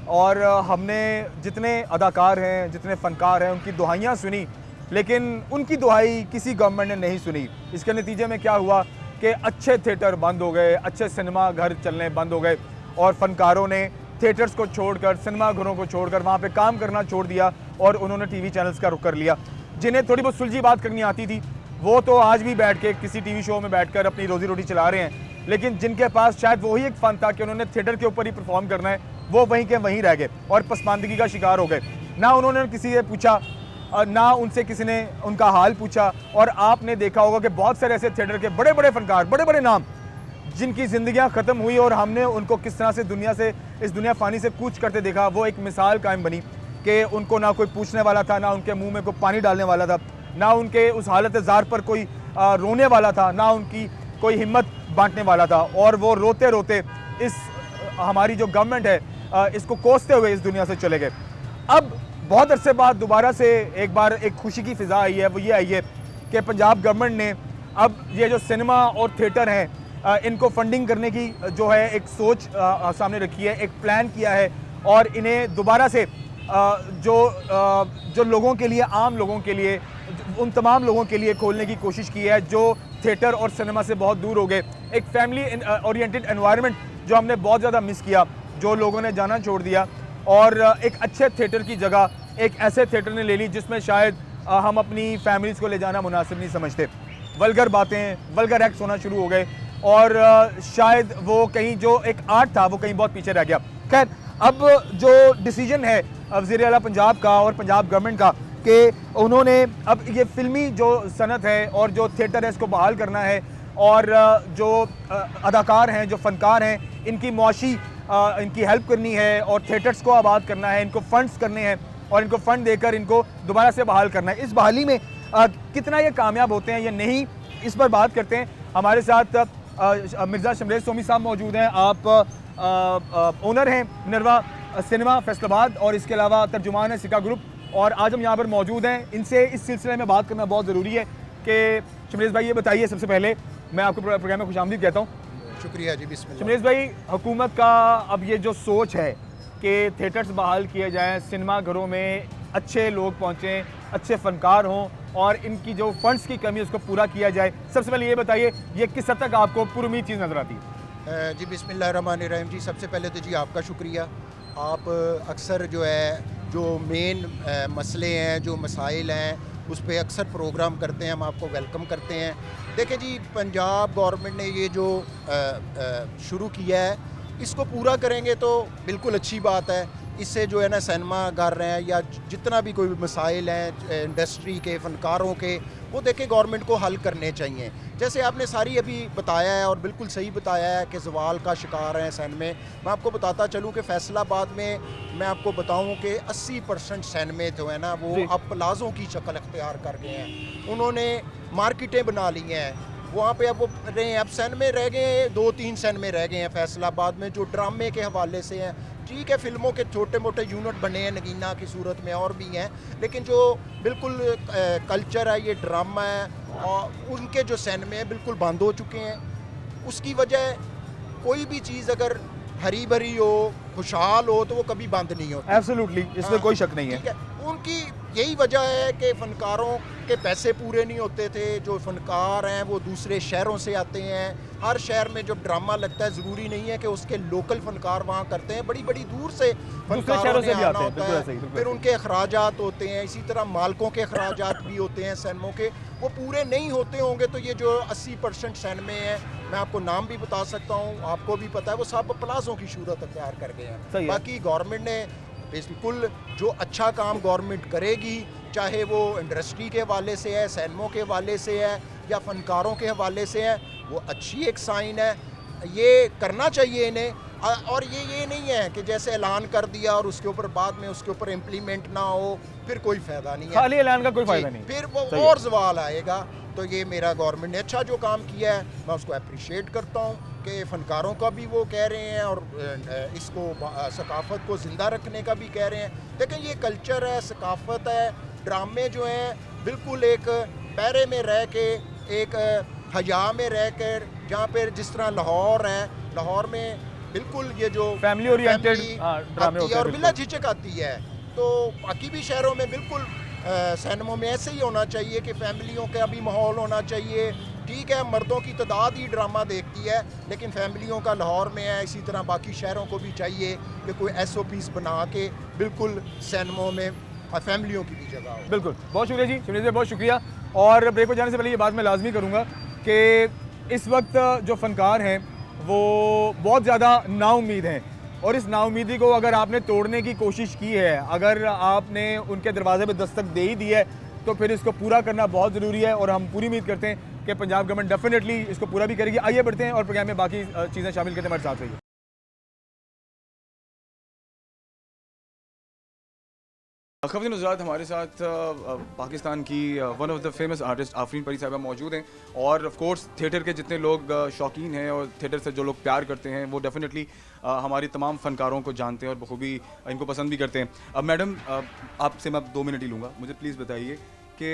और हमने जितने अदाकार हैं, जितने फ़नकार हैं, उनकी दुहाइयाँ सुनी, लेकिन उनकी दुहाई किसी गवर्नमेंट ने नहीं सुनी। इसके नतीजे में क्या हुआ कि अच्छे थिएटर बंद हो गए, अच्छे सिनेमा घर चलने बंद हो गए, और फ़नकारों ने थिएटर्स को छोड़कर, सिनेमा घरों को छोड़कर वहाँ पे काम करना छोड़ दिया और उन्होंने टीवी चैनल्स का रुख कर लिया। जिन्हें थोड़ी बहुत सुलझी बात करनी आती थी वो तो आज भी बैठ के किसी टीवी शो में बैठकर अपनी रोज़ी रोटी चला रहे हैं, लेकिन जिनके पास शायद वही एक फ़न था कि उन्होंने थिएटर के ऊपर ही परफॉर्म करना है, वो वहीं के वहीं रह गए और पसमानदगी का शिकार हो गए। ना उन्होंने किसी से पूछा, ना उनसे किसी ने उनका हाल पूछा। और आपने देखा होगा कि बहुत सारे ऐसे थिएटर के बड़े बड़े फ़नकार, बड़े बड़े नाम, जिनकी ज़िंदगियां ख़त्म हुई और हमने उनको किस तरह से इस दुनिया फ़ानी से कूच करते देखा। वो एक मिसाल कायम बनी कि उनको ना कोई पूछने वाला था, ना उनके मुंह में कोई पानी डालने वाला था, ना उनके उस हालत ज़ार पर कोई रोने वाला था, ना उनकी कोई हिम्मत बांटने वाला था। और वो रोते रोते इस हमारी जो गवर्नमेंट है इसको कोसते हुए इस दुनिया से चले गए। अब बहुत अरसे बाद दोबारा से एक बार एक खुशी की फ़िज़ा आई है। वो ये आई है कि पंजाब गवर्नमेंट ने अब ये जो सिनेमा और थिएटर हैं इनको फंडिंग करने की जो है एक सोच सामने रखी है, एक प्लान किया है, और इन्हें दोबारा से जो लोगों के लिए, आम लोगों के लिए, उन तमाम लोगों के लिए खोलने की कोशिश की है जो थिएटर और सिनेमा से बहुत दूर हो गए। एक फैमिली ओरिएंटेड एनवायरनमेंट जो हमने बहुत ज़्यादा मिस किया, जो लोगों ने जाना छोड़ दिया, और एक अच्छे थिएटर की जगह एक ऐसे थिएटर ने ले ली जिसमें शायद हम अपनी फैमिलीज़ को ले जाना मुनासिब नहीं समझते। वल्गर बातें, वल्गर एक्ट्स होना शुरू हो गए, और शायद वो कहीं जो एक आर्ट था वो कहीं बहुत पीछे रह गया। खैर, अब जो डिसीजन है वज़ीर आला पंजाब का और पंजाब गवर्नमेंट का कि उन्होंने अब ये फ़िल्मी जो सनत है और जो थिएटर है इसको बहाल करना है, और जो अदाकार हैं, जो फ़नकार हैं, इनकी मुआशी इनकी हेल्प करनी है, और थिएटर्स को आबाद करना है, इनको फ़ंड्स करने हैं, और इनको फ़ंड देकर इनको दोबारा से बहाल करना है। इस बहाली में कितना ये कामयाब होते हैं या नहीं, इस पर बात करते हैं। हमारे साथ मिर्ज़ा शमरेज़ सोमी साहब मौजूद हैं। आप ओनर हैं मिनरवा सिनेमा फैसलाबाद, और इसके अलावा तर्जुमान है सिका ग्रुप, और आज हम यहाँ पर मौजूद हैं। इनसे इस सिलसिले में बात करना बहुत ज़रूरी है कि शमरेज़ भाई ये बताइए, सबसे पहले मैं आपको प्रोग्राम में खुशामदीद कहता हूँ। शुक्रिया जी, बिस्मिल्लाह। शमरेज़ भाई, हुकूमत का अब ये जो सोच है कि थिएटर्स बहाल किए जाएँ, सिनेमा घरों में अच्छे लोग पहुँचें, अच्छे फ़नकार हों, और इनकी जो फंड्स की कमी है उसको पूरा किया जाए, सबसे पहले ये बताइए ये किस हद तक आपको पुरुमीद चीज़ नज़र आती है? जी बिस्मिल्लाहिर्रहमानिर्रहीम जी, सबसे पहले तो जी आपका शुक्रिया। आप अक्सर जो है जो मेन मसले हैं, जो मसाइल हैं, उस पर अक्सर प्रोग्राम करते हैं, हम आपको वेलकम करते हैं। देखिए जी, पंजाब गवर्नमेंट ने ये जो शुरू किया है, इसको पूरा करेंगे तो बिल्कुल अच्छी बात है। इससे जो है ना सिनेमा घर हैं या जितना भी कोई मसाइल हैं इंडस्ट्री के, फ़नकारों के, वो देखें गवर्नमेंट को हल करने चाहिए। जैसे आपने सारी अभी बताया है और बिल्कुल सही बताया है कि ज़वाल का शिकार हैं सैनमे। मैं आपको बताता चलूँ कि फैसलाबाद में मैं आपको बताऊँ कि 80% सैनमे जो है ना वो अब प्लाज़ों की शक्ल अख्तियार कर गए हैं। उन्होंने मार्केटें बना ली हैं वहाँ पे, अब वो रहे हैं। अब सैनमे रह गए हैं 2-3 सैनमे रह गए हैं फैसलाबाद में, जो ड्रामे के हवाले से हैं। ठीक है, फिल्मों के छोटे मोटे यूनिट बने हैं नगीना की सूरत में और भी हैं, लेकिन जो बिल्कुल कल्चर है, ये ड्रामा है, और उनके जो सिनेमे हैं बिल्कुल बंद हो चुके हैं। उसकी वजह, कोई भी चीज़ अगर हरी भरी हो, खुशहाल हो, तो वो कभी बंद नहीं होती। एब्सोल्युटली, इसमें कोई शक नहीं है। ठीक है, उनकी यही वजह है कि फ़नकारों के पैसे पूरे नहीं होते थे। जो फ़नकार हैं वो दूसरे शहरों से आते हैं। हर शहर में जब ड्रामा लगता है, ज़रूरी नहीं है कि उसके लोकल फ़नकार वहाँ करते हैं, बड़ी बड़ी दूर से फ़नकारों ने आना होता है। फिर उनके अखराजात होते हैं, इसी तरह मालकों के अखराजात भी होते हैं सिनेमों के, वो पूरे नहीं होते होंगे। तो ये जो 80% सिनेमे हैं, मैं आपको नाम भी बता सकता हूँ, आपको भी पता है, वो सब प्लाज़ों की सूरत अख्तियार कर गए हैं। बाकी गवर्नमेंट ने बिल्कुल जो अच्छा काम गवर्नमेंट करेगी, चाहे वो इंडस्ट्री के हवाले से है, सिनेमों के हवाले से है या फ़नकारों के हवाले से है, वो अच्छी एक साइन है। ये करना चाहिए इन्हें। और ये नहीं है कि जैसे ऐलान कर दिया और उसके ऊपर बाद में उसके ऊपर इम्प्लीमेंट ना हो, फिर कोई फ़ायदा नहीं है। खाली ऐलान का कोई फ़ायदा नहीं, फिर वो और सवाल आएगा। तो ये मेरा गवर्नमेंट ने अच्छा जो काम किया है, मैं उसको अप्रिशिएट करता हूँ कि फ़नकारों का भी वो कह रहे हैं और इसको सकाफ़त को ज़िंदा रखने का भी कह रहे हैं। लेकिन ये कल्चर है, सकाफ़त है, ड्रामे जो हैं बिल्कुल एक पैरे में रह के, एक हया में रह कर, जहाँ पर जिस तरह लाहौर है, लाहौर में बिल्कुल ये जो फैमिली ओरिएंटेड ड्रामे होते हैं और बिला झिझक आती है। तो बाकी भी शहरों में बिल्कुल सिनेमों में ऐसे ही होना चाहिए कि फैमिलियों का भी माहौल होना चाहिए। ठीक है, मर्दों की तादाद ही ड्रामा देखती है, लेकिन फैमिलियों का लाहौर में है। इसी तरह बाकी शहरों को भी चाहिए कि कोई SOPs बना के बिल्कुल सिनेमों में फैमिलियों की भी जगह हो। बिल्कुल, बहुत शुक्रिया जी, शिवनीत जी, बहुत शुक्रिया। और ब्रेक पर जाने से पहले ये बात मैं लाजमी करूँगा कि इस वक्त जो फ़नकार हैं वो बहुत ज़्यादा नाउम्मीद हैं, और इस नाउम्मीदी को अगर आपने तोड़ने की कोशिश की है, अगर आपने उनके दरवाजे पे दस्तक दे ही दी है, तो फिर इसको पूरा करना बहुत ज़रूरी है। और हम पूरी उम्मीद करते हैं कि पंजाब गवर्नमेंट डेफिनेटली इसको पूरा भी करेगी। आइए बढ़ते हैं और प्रोग्राम में बाकी चीज़ें शामिल करते हैं, हमारे साथ रहिए। ख़वातीन हज़रात, हमारे साथ पाकिस्तान की one of the famous artist Afreen परी साहिबा मौजूद हैं। और ऑफ कोर्स थिएटर के जितने लोग शौकीन हैं और थिएटर से जो लोग प्यार करते हैं, वो डेफिनेटली हमारी तमाम फ़नकारों को जानते हैं और बखूबी इनको पसंद भी करते हैं। अब मैडम, आपसे मैं 2 मिनट ही लूँगा, मुझे प्लीज़ बताइए कि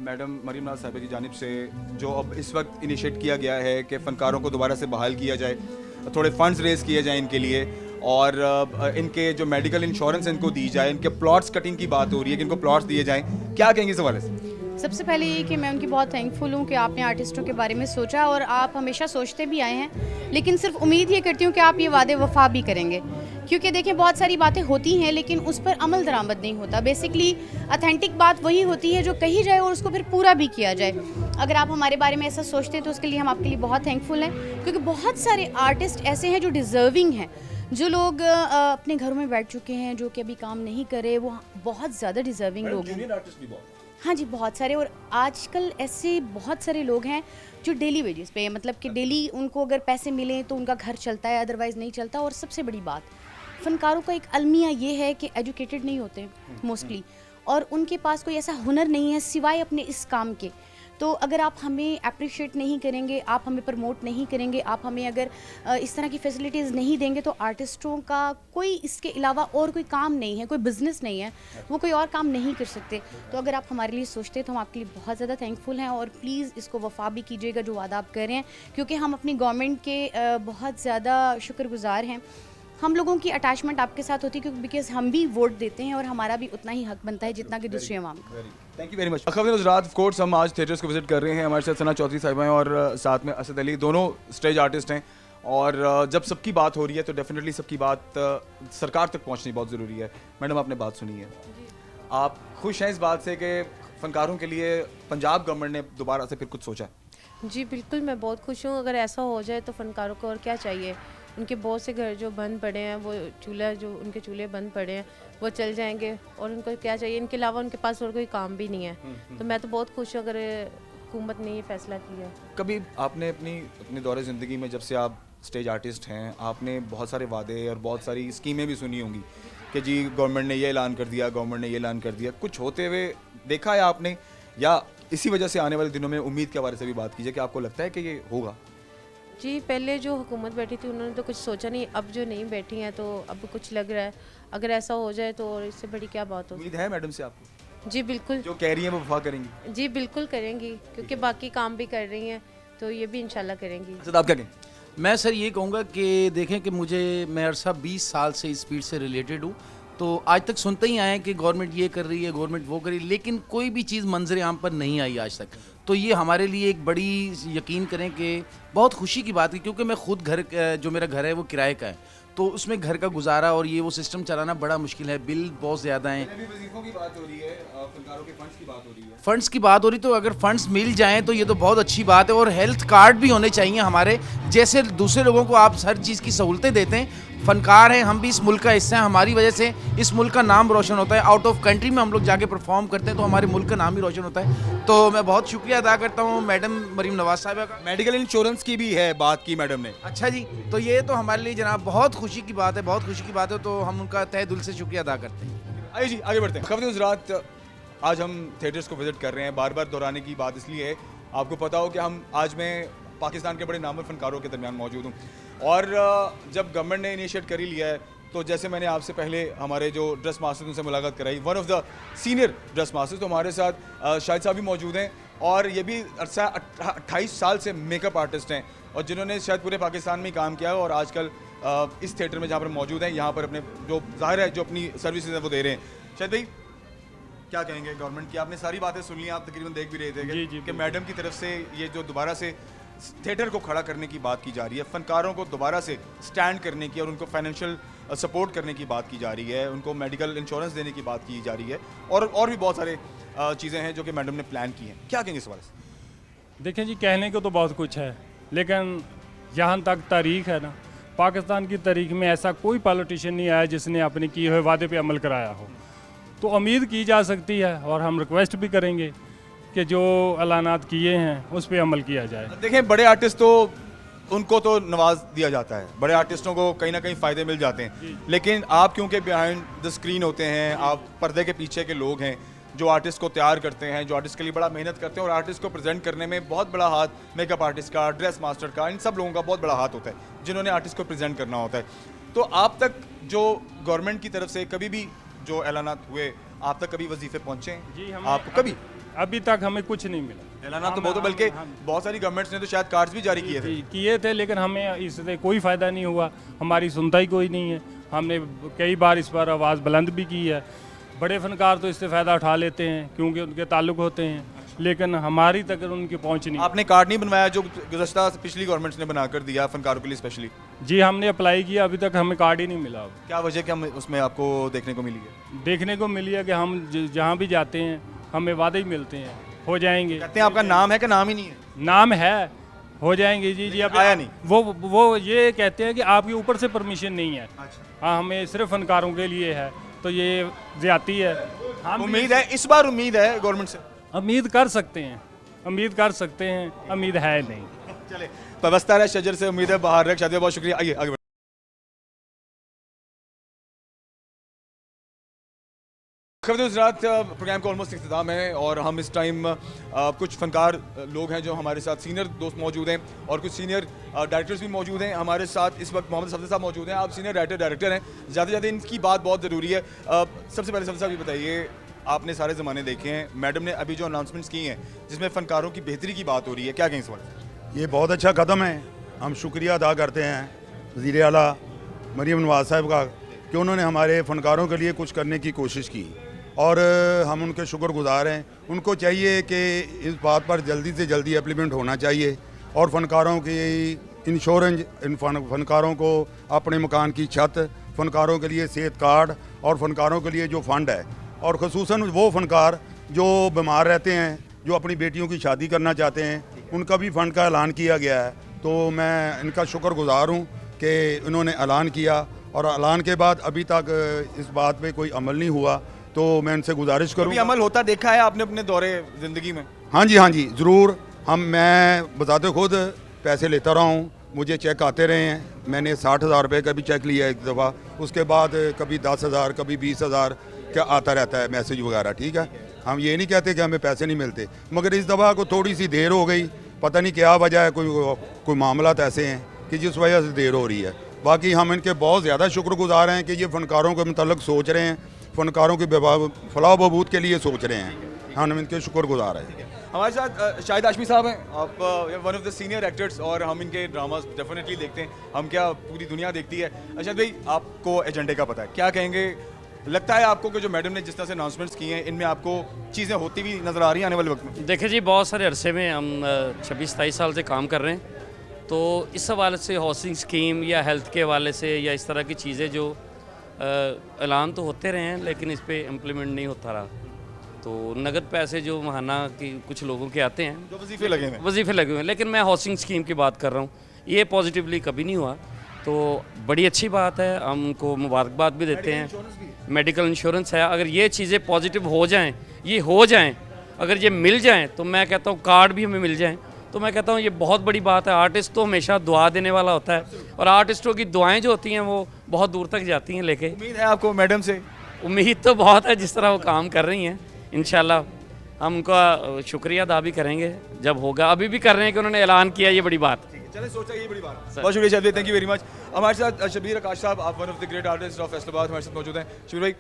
मैडम मरीम नाज साहिबा की जानिब से जो अब इस वक्त इनिशिएट किया गया है कि फ़नकारों को दोबारा से बहाल किया जाए, थोड़े फ़ंड्स रेज़ किए जाएँ इनके लिए, और इनके जो मेडिकल इंश्योरेंस इनको दी जाए, इनके प्लॉट्स कटिंग की बात हो रही है कि इनको प्लॉट्स दिए जाएं, क्या कहेंगे इस हवाले से? सबसे पहले ये कि मैं उनकी बहुत थैंकफुल हूँ कि आपने आर्टिस्टों के बारे में सोचा, और आप हमेशा सोचते भी आए हैं, लेकिन सिर्फ उम्मीद ये करती हूँ कि आप ये वादे वफा भी करेंगे। क्योंकि देखिए, बहुत सारी बातें होती हैं लेकिन उस पर अमल दरामद नहीं होता। बेसिकली ऑथेंटिक बात वही होती है जो कही जाए और उसको फिर पूरा भी किया जाए। अगर आप हमारे बारे में ऐसा सोचते हैं तो उसके लिए हम आपके लिए बहुत थैंकफुल हैं, क्योंकि बहुत सारे आर्टिस्ट ऐसे हैं जो डिज़र्विंग हैं। जो लोग अपने घरों में बैठ चुके हैं, जो कि अभी काम नहीं करे, वो बहुत ज़्यादा डिज़र्विंग लोग हैं। हाँ जी, बहुत सारे। और आजकल ऐसे बहुत सारे लोग हैं जो डेली वेजेस पे, मतलब कि डेली उनको अगर पैसे मिलें तो उनका घर चलता है, अदरवाइज़ नहीं चलता। और सबसे बड़ी बात, फ़नकारों का एक अलमिया ये है कि एजुकेटेड नहीं होते मोस्टली, और उनके पास कोई ऐसा हुनर नहीं है सिवाय अपने इस काम के। तो अगर आप हमें अप्रिशिएट नहीं करेंगे, आप हमें प्रमोट नहीं करेंगे, आप हमें अगर इस तरह की फैसिलिटीज़ नहीं देंगे, तो आर्टिस्टों का कोई इसके अलावा और कोई काम नहीं है, कोई बिज़नेस नहीं है, वो कोई और काम नहीं कर सकते। तो अगर आप हमारे लिए सोचते हैं तो हम आपके लिए बहुत ज़्यादा थैंकफुल हैं, और प्लीज़ इसको वफा भी कीजिएगा जो वादा आप कर रहे हैं, क्योंकि हम अपनी गवर्नमेंट के बहुत ज़्यादा शुक्रगुजार हैं। हम लोगों की अटैचमेंट आपके साथ होती है क्योंकि बिकॉज हम भी वोट देते हैं और हमारा भी उतना ही हक बनता है जितना कि दूसरी आवाम का। Thank you very much. ख़वातीन हज़रात, ऑफ कोर्स हम आज थिएटर्स को विजिट कर रहे हैं। हमारे साथ सना चौधरी साहिबा हैं और साथ में असद अली, दोनों स्टेज आर्टिस्ट हैं। और जब सबकी बात हो रही है तो डेफिनेटली सबकी बात सरकार तक पहुंचनी बहुत ज़रूरी है। मैडम, आपने बात सुनी है, आप खुश हैं इस बात से कि फनकारों के लिए पंजाब गवर्नमेंट ने दोबारा से फिर कुछ सोचा है? जी बिल्कुल, मैं बहुत खुश हूँ। अगर ऐसा हो जाए तो फ़नकारों को और क्या चाहिए। उनके बहुत से घर जो बंद पड़े हैं, वो उनके चूल्हे बंद पड़े हैं, वो चल जाएंगे और उनको क्या चाहिए। इनके अलावा उनके पास और कोई काम भी नहीं है। तो मैं तो बहुत खुश हूँ अगर हुकूमत ने ये फैसला किया। कभी आपने अपने दौरे ज़िंदगी में, जब से आप स्टेज आर्टिस्ट हैं, आपने बहुत सारे वादे और बहुत सारी स्कीमें भी सुनी होंगी कि जी गवर्नमेंट ने ये ऐलान कर दिया, गवर्नमेंट ने ये ऐलान कर दिया, कुछ होते हुए देखा है आपने, या इसी वजह से आने वाले दिनों में उम्मीद के बारे से भी बात कीजिए कि आपको लगता है कि ये होगा? जी पहले जो हुकूमत बैठी थी उन्होंने तो कुछ सोचा नहीं, अब जो नहीं बैठी हैं तो अब कुछ लग रहा है। अगर ऐसा हो जाए तो और इससे बड़ी क्या बात हो। उम्मीद है मैडम से आपको? जी बिल्कुल। जो कह रही हैं वो वफा करेंगी? जी बिल्कुल करेंगी, क्योंकि बाकी काम भी कर रही हैं तो ये भी इंशाल्लाह करेंगी। अच्छा, आप क्या कहें? मैं सर ये कहूँगा कि देखें कि मैं अरसा 20 साल से इस फील्ड से रिलेटेड हूँ, तो आज तक सुनते ही आए हैं कि गवर्नमेंट ये कर रही है, गवर्नमेंट वो कर रही है, लेकिन कोई भी चीज़ मंजर आम पर नहीं आई आज तक। तो ये हमारे लिए एक बड़ी, यकीन करें कि बहुत खुशी की बात है, क्योंकि मैं खुद जो मेरा घर है वो किराए का है, तो उसमें घर का गुजारा और ये वो सिस्टम चलाना बड़ा मुश्किल है। बिल बहुत ज़्यादा हैं। अभी वजीफों की बात हो रही है, फनकारों के फंड्स की बात हो रही है। फंड्स की बात हो रही, तो अगर फंड्स मिल जाएं तो ये तो बहुत अच्छी बात है। और हेल्थ कार्ड भी होने चाहिए हमारे, जैसे दूसरे लोगों को आप हर चीज़ की सहूलतें देते हैं। फनकार हैं, हम भी इस मुल्क का हिस्सा हैं, हमारी वजह से इस मुल्क का नाम रोशन होता है। आउट ऑफ कंट्री में हम लोग जाके परफॉर्म करते हैं तो हमारे मुल्क का नाम भी रोशन होता है। तो मैं बहुत शुक्रिया अदा करता हूँ मैडम मरीम नवाज साहिबा का। मेडिकल इंश्योरेंस की भी है बात की मैडम ने। अच्छा जी, तो ये तो हमारे लिए जनाब बहुत खुशी की बात है, बहुत खुशी की बात है, तो हम उनका तहे दिल से शुक्रिया अदा करते हैं। आइए जी आगे बढ़ते हैं। खबरें हज़रात, आज हम थिएटर्स को विजिट कर रहे हैं। बार बार दोहराने की बात इसलिए है, आपको पता हो कि हम आज मैं पाकिस्तान के बड़े नामवर फनकारों के दरमियान मौजूद हूँ, और जब गवर्नमेंट ने इनिशिएट कर ही लिया है, तो जैसे मैंने आपसे पहले हमारे जो ड्रेस मास्टर उनसे मुलाकात कराई, one of the senior dress masters, तो हमारे साथ शाहिद साहब भी मौजूद हैं, और ये भी अरसा 28 साल से मेकअप आर्टिस्ट हैं, और जिन्होंने शायद पूरे पाकिस्तान में ही काम किया है, और आजकल इस थिएटर में जहाँ पर मौजूद हैं, यहाँ पर अपने जो ज़ाहिर है जो अपनी सर्विसेज है वो दे रहे हैं। शायद भाई क्या कहेंगे गवर्नमेंट की? आपने सारी बातें सुन ली, आप तकरीबन देख भी रहे थे कि मैडम की तरफ से ये जो दोबारा से थिएटर को खड़ा करने की बात की जा रही है, फनकारों को दोबारा से स्टैंड करने की और उनको फाइनेंशियल सपोर्ट करने की बात की जा रही है, उनको मेडिकल इंश्योरेंस देने की बात की जा रही है, और भी बहुत सारे चीज़ें हैं जो कि मैडम ने प्लान की हैं। क्या कहेंगे इस बारे से? देखें जी, कहने को तो बहुत कुछ है, लेकिन जहाँ तक तारीख है ना, पाकिस्तान की तारीख में ऐसा कोई पॉलिटिशियन नहीं आया जिसने अपने किए हुए वादे पे अमल कराया हो। तो उम्मीद की जा सकती है, और हम रिक्वेस्ट भी करेंगे कि जो ऐलानात किए हैं उस पर अमल किया जाए। देखें, बड़े आर्टिस्ट तो उनको तो नवाज दिया जाता है, बड़े आर्टिस्टों को कहीं ना कहीं फ़ायदे मिल जाते हैं, लेकिन आप क्योंकि बिहाइंड द स्क्रीन होते हैं, आप पर्दे के पीछे के लोग हैं जो आर्टिस्ट को तैयार करते हैं, जो आर्टिस्ट के लिए बड़ा मेहनत करते हैं, और आर्टिस्ट को प्रेजेंट करने में बहुत बड़ा हाथ मेकअप आर्टिस्ट का, ड्रेस मास्टर का, इन सब लोगों का बहुत बड़ा हाथ होता है जिन्होंने आर्टिस्ट को प्रेजेंट करना होता है। तो आप तक जो गवर्नमेंट की तरफ से कभी भी जो ऐलानात हुए, आप तक कभी वजीफे पहुँचे हैं? जी, आपको कभी अभी तक हमें कुछ नहीं मिला। ऐलानात तो बहुत, बल्कि बहुत सारी गवर्नमेंट्स ने तो शायद कार्ड्स भी जारी किए थे, लेकिन हमें इससे कोई फ़ायदा नहीं हुआ, हमारी सुनता ही कोई नहीं है। हमने कई बार इस पर आवाज़ बुलंद भी की है। बड़े फनकार तो इससे फ़ायदा उठा लेते हैं क्योंकि उनके ताल्लुक होते हैं, लेकिन हमारी तक उनकी पहुँच नहीं। आपने कार्ड नहीं बनवाया जो गुज़श्ता पिछली गवर्नमेंट्स ने बना कर दिया फनकारों के लिए स्पेशली? जी, हमने अप्लाई किया, अभी तक हमें कार्ड ही नहीं मिला। क्या वजह क्या उसमें आपको देखने को मिली है? देखने को मिली है कि हम जहाँ भी जाते हैं हमें वादे ही मिलते हैं, हो जाएंगे। कहते हैं आपका नाम है कि नाम ही नहीं है? नाम है, हो जाएंगे जी। अब आया नहीं? वो ये कहते हैं कि आपके ऊपर से परमिशन नहीं है। हाँ, हमें सिर्फ फनकारों के लिए है, तो ये ज्यादती है। उम्मीद है इस बार, उम्मीद है गवर्नमेंट से? उम्मीद कर सकते हैं, उम्मीद कर सकते हैं, उम्मीद है नहीं। चले, पवस्ता है शजर से उम्मीद है बाहर रख। शादी, बहुत शुक्रिया। आइए आगे। खबरदार प्रोग्राम का ऑलमोस्ट इख्तिताम है, और हम इस टाइम कुछ फनकार लोग हैं जो हमारे साथ सीनियर दोस्त मौजूद हैं, और कुछ सीनियर डायरेक्टर्स भी मौजूद हैं हमारे साथ। इस वक्त मोहम्मद सफदर साहब मौजूद हैं, आप सीनियर डायरेक्टर हैं, ज़्यादा से ज़्यादा इनकी बात बहुत ज़रूरी है। सबसे पहले सफदर साहब ये बताइए, आपने सारे ज़माने देखे हैं, मैडम ने अभी जो अनाउंसमेंट्स की हैं जिसमें फ़नकारों की बेहतरी की बात हो रही है, क्या कहें इस वक्त? ये बहुत अच्छा कदम है। हम शुक्रिया अदा करते हैं वज़ीर आला मरीम नवाज साहब का कि उन्होंने हमारे फ़नकारों के लिए कुछ करने की कोशिश की, और हम उनके शुक्रगुजार हैं। उनको चाहिए कि इस बात पर जल्दी से जल्दी इम्प्लीमेंट होना चाहिए, और फ़नकारों की इंश्योरेंस, फ़नकारों को अपने मकान की छत, फ़नकारों के लिए सेहत कार्ड, और फ़नकारों के लिए जो फ़ंड है, और ख़ुसूसन वो फ़नकार जो बीमार रहते हैं, जो अपनी बेटियों की शादी करना चाहते हैं, उनका भी फ़ंड का ऐलान किया गया है। तो मैं इनका शुक्रगुजार हूँ कि इन्होंने ऐलान किया, और ऐलान के बाद अभी तक इस बात पे कोई अमल नहीं हुआ। तो मैं इनसे गुजारिश कभी करूँ। अमल होता देखा है आपने अपने दौरे ज़िंदगी में? हाँ जी ज़रूर। मैं बताते खुद पैसे लेता रहा हूँ, मुझे चेक आते रहे हैं। मैंने 60,000 रुपये का भी चेक लिया एक दफ़ा, उसके बाद कभी 10,000 कभी 20,000 क्या आता रहता है मैसेज वगैरह। ठीक है, हम ये नहीं कहते कि हमें पैसे नहीं मिलते, मगर इस दफ़ा को थोड़ी सी देर हो गई, पता नहीं क्या वजह है, कोई मामला ऐसे हैं कि जिस वजह से देर हो रही है। बाकी हम इनके बहुत ज़्यादा शुक्रगुजार हैं कि ये फ़नकारों के मतलब सोच रहे हैं, फ़नकारों की फलाह बहबूद के लिए सोच रहे हैं। हम इनके शुक्रगुजार हैं। हमारे साथ शाहिद हाशमी साहब हैं, आप one of the senior actors, और हम इनके ड्रामास डेफिनेटली देखते हैं। हम क्या, पूरी दुनिया देखती है। अच्छा भाई, आपको एजेंडे का पता है, क्या कहेंगे? लगता है आपको कि जो मैडम ने जिस तरह से अनाउंसमेंट्स किए हैं, इनमें आपको चीज़ें होती हुई नज़र आ रही हैं आने वाले वक्त में? देखिए जी, बहुत सारे अरसे में हम 26-27 साल से काम कर रहे हैं, तो इस हवाले से हाउसिंग स्कीम या हेल्थ के हवाले से या इस तरह की चीज़ें जो ऐलान तो होते रहे हैं, लेकिन इस पर इम्प्लीमेंट नहीं होता रहा। तो नगद पैसे जो महाना की कुछ लोगों के आते हैं, जो वजीफे लगे हुए हैं, लेकिन मैं हाउसिंग स्कीम की बात कर रहा हूँ, ये पॉजिटिवली कभी नहीं हुआ। तो बड़ी अच्छी बात है, हम उनको मुबारकबाद भी देते हैं। मेडिकल इंश्योरेंस है, अगर ये चीज़ें पॉजिटिव हो जाएं, ये हो जाएं, अगर ये मिल जाएं, तो मैं कहता हूँ कार्ड भी हमें मिल जाएं, तो मैं कहता हूँ ये बहुत बड़ी बात है। आर्टिस्ट तो हमेशा दुआ देने वाला होता है, और आर्टिस्टों की दुआएं जो होती हैं वो बहुत दूर तक जाती हैं लेके। उम्मीद है आपको मैडम से? उम्मीद तो बहुत है, जिस तरह वो काम कर रही हैं। इंशाल्लाह हम उनका शुक्रिया अदा भी करेंगे जब होगा। अभी भी कर रहे हैं कि उन्होंने ऐलान किया, ये बड़ी बात। चले, सोचा ये बड़ी बात। बहुत शुक्रिया Shabbir, thank you very much. हमारे साथ शबीर आकाश साहब, आप one of the great artist of Faisalabad, हमारे साथ मौजूद हैं। शबीर भाई,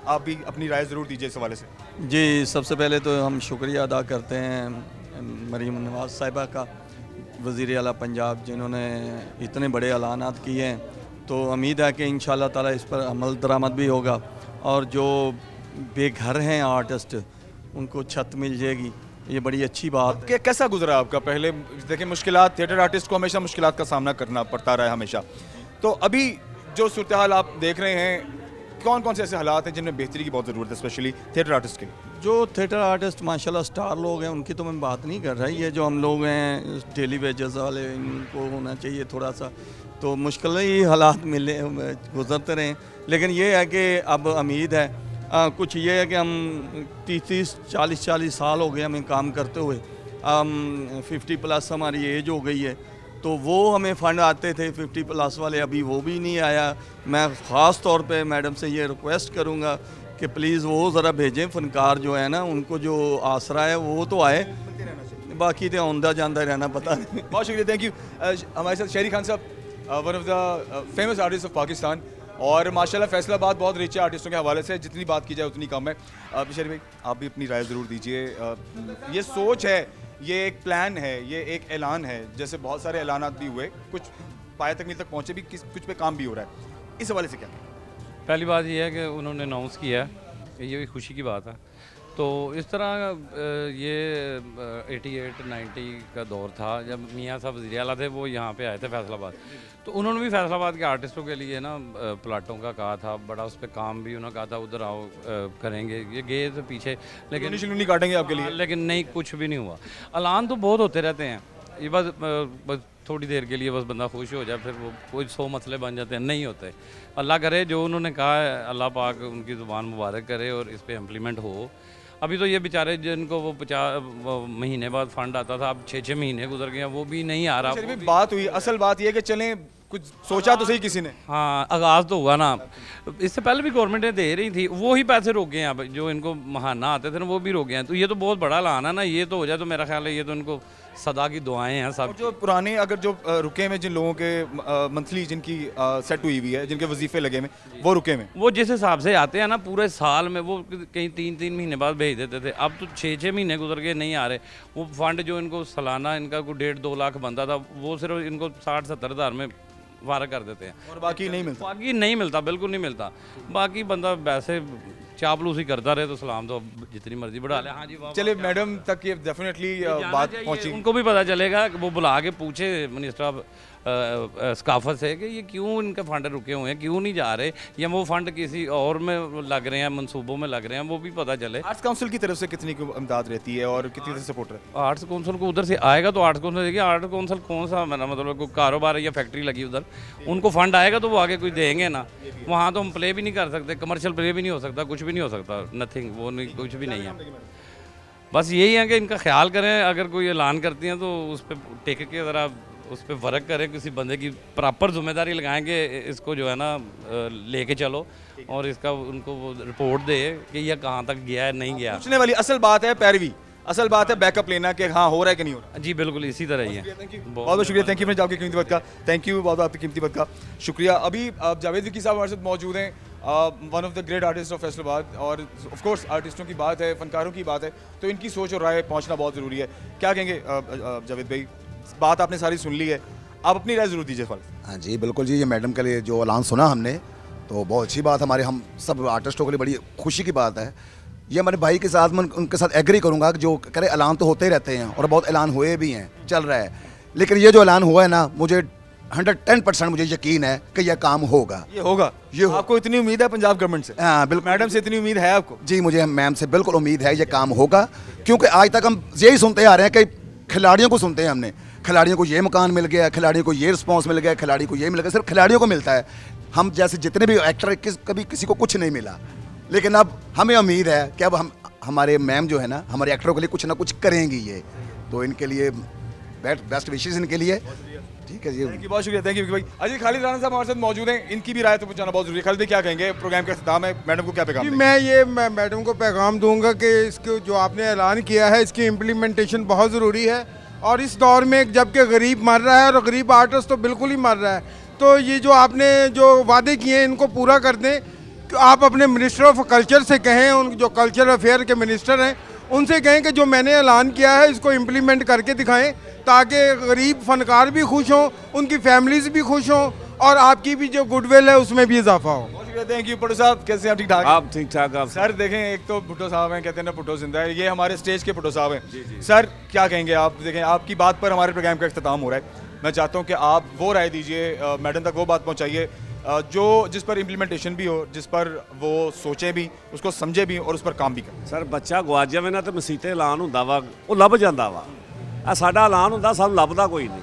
आप भी अपनी राय ज़रूर दीजिए इस हवाले से। जी, सबसे पहले तो हम शुक्रिया अदा करते हैं मरीम नवाज़ साहिबा का, वज़ीर आला पंजाब, जिन्होंने इतने बड़े ऐलानात किए हैं। तो उम्मीद है कि इंशाअल्लाह ताला इस पर अमल दरामद भी होगा, और जो बेघर हैं आर्टिस्ट, उनको छत मिल जाएगी, ये बड़ी अच्छी बात है। कैसा गुजरा आपका? पहले देखिए, मुश्किलात, थिएटर आर्टिस्ट को हमेशा मुश्किलात का सामना करना पड़ता रहा है हमेशा। तो अभी जो सूरत हाल आप देख रहे हैं, कौन कौन से ऐसे हालात हैं जिनमें बेहतरी की बहुत ज़रूरत है, स्पेशली थिएटर आर्टिस्ट के? जो थिएटर आर्टिस्ट माशाल्लाह स्टार लोग हैं, उनकी तो मैं बात नहीं कर रहा। ये जो हम लोग हैं डेली वेजेस वाले, इनको होना चाहिए थोड़ा सा, तो मुश्किल ही हालात मिले गुजरते रहें। लेकिन ये है कि अब उम्मीद है, कुछ ये है कि हम 30-40 साल हो गए हमें काम करते हुए, 50+ हमारी एज हो गई है, तो वो हमें फ़ंड आते थे 50+ वाले, अभी वो भी नहीं आया। मैं ख़ास तौर पे मैडम से ये रिक्वेस्ट करूँगा कि प्लीज़ वो ज़रा भेजें, फ़नकार जो है ना, उनको जो आसरा है वो तो आए, बाकी तो आंदा जाता रहना पता नहीं। बहुत शुक्रिया, थैंक यू। हमारे साथ शहरी खान साहब, one of the famous artist of Pakistan, और माशाल्लाह फैसलाबाद बहुत रिच है आर्टिस्टों के हवाले से, जितनी बात की जाए उतनी कम है। शहरी भाई, आप भी अपनी राय ज़रूर दीजिए। ये सोच है, ये एक प्लान है, ये एक ऐलान है, जैसे बहुत सारे ऐलानात भी हुए, कुछ पाए तकमील तक पहुँचे भी, कुछ पे काम भी हो रहा है, इस हवाले से क्या? पहली बात यह है कि उन्होंने अनाउंस किया है, ये भी खुशी की बात है। तो इस तरह ये 88-90 का दौर था जब मियाँ साहब वज़ीर आला थे, वो यहाँ पे आए थे फैसलाबाद, तो उन्होंने भी फैसलाबाद के आर्टिस्टों के लिए ना प्लाटों का कहा था, बड़ा उस पर काम भी उन्होंने कहा था, उधर आओ करेंगे, ये गए थे पीछे, लेकिन नहीं काटेंगे आपके लिए, लेकिन नहीं, कुछ भी नहीं हुआ। ऐलान तो बहुत होते रहते हैं, ये बस थोड़ी देर के लिए बस बंदा खुश हो जाए, फिर वो कोई 100 मसले बन जाते हैं, नहीं होते। अल्लाह करे जो उन्होंने कहा है, अल्लाह पाक उनकी ज़ुबान मुबारक करे और इस पर इम्प्लीमेंट हो। अभी तो ये बेचारे जिनको वो 50 महीने बाद फंड आता था, अब 6-6 महीने गुजर गए, वो भी नहीं आ रहा। बात हुई, असल बात ये है कि चलें, कुछ सोचा तो सही किसी ने। हाँ, आगाज़ तो हुआ ना, इससे पहले भी गवर्नमेंट ने दे रही थी, वो ही पैसे रोक गए हैं। अब जो इनको महाना आते थे ना, वो भी रोक गए हैं। तो ये तो बहुत बड़ा ऐलान है ना, ये तो हो जाए तो मेरा ख्याल है ये तो इनको सदा की दुआएं हैं सब। जो पुराने अगर जो रुके हुए, जिन लोगों के मंथली जिनकी सेट हुई हुई है, जिनके वजीफे लगे हुए, वो रुके हुए, वो जिस हिसाब से आते हैं ना पूरे साल में, वो कहीं 3-3 महीने बाद भेज देते थे, अब तो 6-6 महीने गुजर गए, नहीं आ रहे। वो फंड जो इनको सालाना इनका कोई 1.5-2 लाख बनता था, वो सिर्फ इनको 60-70 हज़ार में वारा कर देते हैं, और बाकी नहीं मिलता। बाकी नहीं मिलता, बिल्कुल नहीं मिलता। बाकी बंदा वैसे चापलूसी करता रहे तो सलाम, तो जितनी मर्जी बढ़ा ले। हाँ जी, चले, मैडम तक ये डेफिनेटली बात पहुंची, उनको भी पता चलेगा कि वो बुला के पूछे मिनिस्टर ऑफ सकाफत है कि ये क्यों इनके फंड रुके हुए हैं, क्यों नहीं जा रहे, या वो फंड किसी और में लग रहे हैं, मंसूबों में लग रहे हैं, वो भी पता चले। आर्ट्स काउंसिल की तरफ से कितनी की इमदाद रहती है और कितनी सपोर्ट रहती है? आर्ट्स काउंसिल को उधर से आएगा तो आर्ट्स काउंसिल देखिए, आर्ट्स काउंसिल कौन सा मेरा मतलब कोई कारोबार है या फैक्ट्री लगी उधर, उनको फंड आएगा तो वो आगे कुछ देंगे ना। वहाँ तो हम प्ले भी नहीं कर सकते, कमर्शियल प्ले भी नहीं हो सकता, कुछ भी नहीं हो सकता, नथिंग, वो नहीं, कुछ भी नहीं है। बस यही है कि इनका ख्याल करें, अगर कोई ऐलान करती हैं तो उस पर टेक के ज़रा उस पर वर्क करें, किसी बंदे की प्रॉपर जिम्मेदारी लगाएंगे, इसको जो है ना लेके चलो और इसका उनको वो रिपोर्ट दे कि यह कहाँ तक गया है, नहीं गया। पूछने वाली असल बात है पैरवी, असल बात है बैकअप लेना कि हाँ हो रहा है कि नहीं हो रहा। जी बिल्कुल इसी तरह ही है। बहुत बहुत शुक्रिया, थैंक यू फ्रेंड्स आपकी कीमती वक्त का, थैंक यू बहुत आपकी कीमती वक्त का शुक्रिया। अभी जावेद विकी साहब हमारे साथ मौजूद हैं, one of the great artist of Faisalabad, और ऑफ कोर्स आर्टिस्टों की बात है, फनकारों की बात है, तो इनकी सोच और राय पहुंचना बहुत ज़रूरी है। क्या कहेंगे जावेद भाई, बात आपने सारी सुन ली है, आप अपनी राय ज़रूर दीजिए। हाँ जी बिल्कुल जी, ये मैडम के लिए जो ऐलान सुना हमने तो बहुत अच्छी बात, हमारे हम सब आर्टिस्टों के लिए बड़ी खुशी की बात है। ये हमारे भाई के साथ मैं उनके साथ एग्री करूँगा कि जो करे ऐलान तो होते ही रहते हैं और बहुत ऐलान हुए भी हैं, चल रहा है, लेकिन ये जो ऐलान हुआ है ना, मुझे 110% मुझे यकीन है कि यह काम होगा। ये होगा, ये आपको इतनी उम्मीद है पंजाब गवर्नमेंट से? हाँ बिल्कुल, मैडम से इतनी उम्मीद है आपको? जी मुझे मैम से बिल्कुल उम्मीद है ये काम होगा, क्योंकि आज तक हम यही सुनते आ रहे हैं कि खिलाड़ियों को सुनते हैं हमने, खिलाड़ियों को ये मकान मिल गया, खिलाड़ियों को ये रिस्पॉन्स मिल गया, खिलाड़ी को ये मिल गया, सिर्फ खिलाड़ियों को मिलता है। हम जैसे जितने भी एक्टर कभी किसी को कुछ नहीं मिला, लेकिन अब हमें उम्मीद है कि अब हम हमारे मैम जो है ना हमारे एक्टरों के लिए कुछ ना कुछ करेंगी ये, तो इनके लिए बेस्ट विशेष इनके लिए। ठीक है जी, थैंक यू, बहुत शुक्रिया, थैंक यू भाई। अजी खालिद राणा साहब हमारे साथ मौजूद हैं, इनकी भी राय तो पहुंचाना बहुत जरूरी है। खालिद भाई क्या कहेंगे, प्रोग्राम का इख्तिताम है, मैडम को क्या पैगाम? मैं ये मैडम को पैगाम दूंगा कि इसको जो आपने ऐलान किया है इसकी इम्प्लीमेंटेशन बहुत ज़रूरी है, और इस दौर में जबकि गरीब मर रहा है और गरीब आर्टिस्ट तो बिल्कुल ही मर रहा है, तो ये जो आपने जो वादे किए हैं इनको पूरा कर दें। आप अपने मिनिस्टर ऑफ कल्चर से कहें, उन जो कल्चर अफेयर के मिनिस्टर हैं उनसे कहें कि जो मैंने ऐलान किया है इसको इम्प्लीमेंट करके दिखाएं, ताकि गरीब फनकार भी खुश हों, उनकी फैमिलीज भी खुश हों, और आपकी भी जो गुडविल है उसमें भी इजाफा हो। Thank you. भुट्टो साहब कैसे हैं, ठीक ठाक? आप ठीक ठाक? आप सर देखें, एक तो भुट्टो साहब हैं, कहते हैं ना भुट्टो जिंदा है, ये हमारे स्टेज के भुट्टो साहब हैं। सर क्या कहेंगे आप? देखें आपकी बात पर हमारे प्रोग्राम का इख्तिताम हो रहा है, मैं चाहता हूँ कि आप वो राय दीजिए, मैडम तक वो बात पहुँचाइए जो जिस पर इम्प्लीमेंटेशन भी हो, जिस पर वो सोचे भी, उसको समझे भी और उस पर काम भी करें। सर ਬੱਚਾ ਗਵਾਚ ਜਾਵੇ ਨਾ ਤੇ ਮਸੀਤੇ ਐਲਾਨ ਹੁੰਦਾ ਵਾ, ਉਹ ਲੱਭ ਜਾਂਦਾ ਵਾ। ਆ ਸਾਡਾ ਐਲਾਨ ਹੁੰਦਾ, ਸਾਨੂੰ ਲੱਭਦਾ ਕੋਈ ਨਹੀਂ,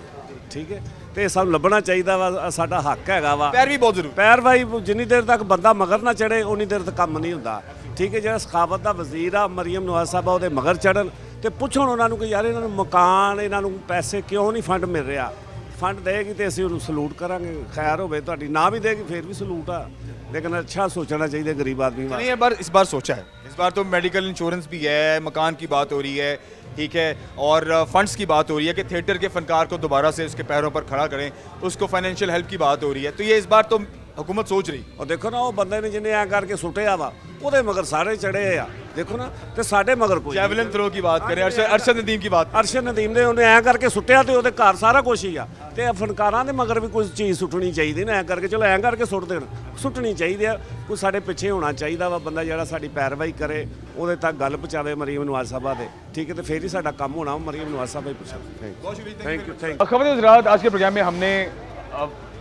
ਠੀਕ ਹੈ, ਤੇ ਸਾਨੂੰ ਲੱਭਣਾ ਚਾਹੀਦਾ ਵਾ, ਸਾਡਾ ਹੱਕ ਹੈਗਾ ਵਾ। ਪੈਰ ਵੀ ਬਹੁਤ ਜ਼ਰੂਰੀ, ਪੈਰ ਭਾਈ ਜਿੰਨੀ ਦੇਰ ਤੱਕ ਬੰਦਾ ਮਗਰ ਨਾ ਚੜੇ ਉਨੀ ਦੇਰ ਤੱਕ ਕੰਮ ਨਹੀਂ ਹੁੰਦਾ, ਠੀਕ ਹੈ। ਜਿਹੜਾ ਸਖਾਵਤ ਦਾ ਵਜ਼ੀਰ ਆ ਮਰੀਮ ਨਵਾਜ਼ ਸਾਹਿਬ ਉਹਦੇ ਮਗਰ ਚੜਨ ਤੇ ਪੁੱਛਣ ਉਹਨਾਂ ਨੂੰ ਕਿ ਯਾਰ ਇਹਨਾਂ ਨੂੰ ਮਕਾਨ, ਇਹਨਾਂ ਨੂੰ ਪੈਸੇ ਕਿਉਂ ਨਹੀਂ ਫੰਡ ਮਿਲ ਰਿਹਾ। फंड देगी तो असं सलूट करांगे, खैर हो तुहाडी, ना भी देगी फिर भी सलूट आ, लेकिन अच्छा सोचना चाहिए गरीब आदमी। नहीं इस बार सोचा है, इस बार तो मेडिकल इंश्योरेंस भी है, मकान की बात हो रही है, ठीक है, और फंड्स की बात हो रही है कि थिएटर के फनकार को दोबारा से उसके पैरों पर खड़ा करें, उसको फाइनेंशियल हेल्प की बात हो रही है, तो ये इस बार तो हुकूमत सोच रही। और देखो ना वो बंदे ने जिन्हें ऐ करके सुटिया वा ਉਹਦੇ ਮਗਰ ਸਾਰੇ ਚੜੇ ਆ, ਦੇਖੋ ਨਾ, ਤੇ ਸਾਡੇ ਮਗਰ ਕੋਈ ਜੈਵਲਿਨ ਥਰੋ की बात करें, अरशद नदीम की बात, ਅਰਸ਼ਦ ਨਦੀਮ ਨੇ ਉਹਨੇ ਐ ਕਰਕੇ ਸੁੱਟਿਆ ਤੇ ਉਹਦੇ ਘਰ ਸਾਰਾ ਕੁਛ ਹੀ ਆ, ਤੇ ਫਨਕਾਰਾਂ ਦੇ ਮਗਰ ਵੀ ਕੋਈ ਚੀਜ਼ ਸੁੱਟਣੀ ਚਾਹੀਦੀ ਨਾ, ਐ ਕਰਕੇ ਚਲੋ ਐ ਕਰਕੇ ਸੁੱਟ ਦੇਣ, ਸੁੱਟਣੀ ਚਾਹੀਦੀ ਆ, ਕੋਈ ਸਾਡੇ ਪਿੱਛੇ ਹੋਣਾ ਚਾਹੀਦਾ ਵਾ ਬੰਦਾ ਜਿਹੜਾ ਸਾਡੀ ਪੈਰਵਾਈ ਕਰੇ, ਉਹਦੇ ਤੱਕ ਗੱਲ ਪਹੁੰਚਾਵੇ ਮਰੀਮ ਨਵਾਜ਼ ਸਾਹਿਬਾ ਦੇ, ठीक है, तो फिर ही साਡਾ ਕੰਮ ਹੋਣਾ। मरीम नवाज साहब ही पूछा। Thank you. खबर हज़रात, आज के प्रोग्राम में हमने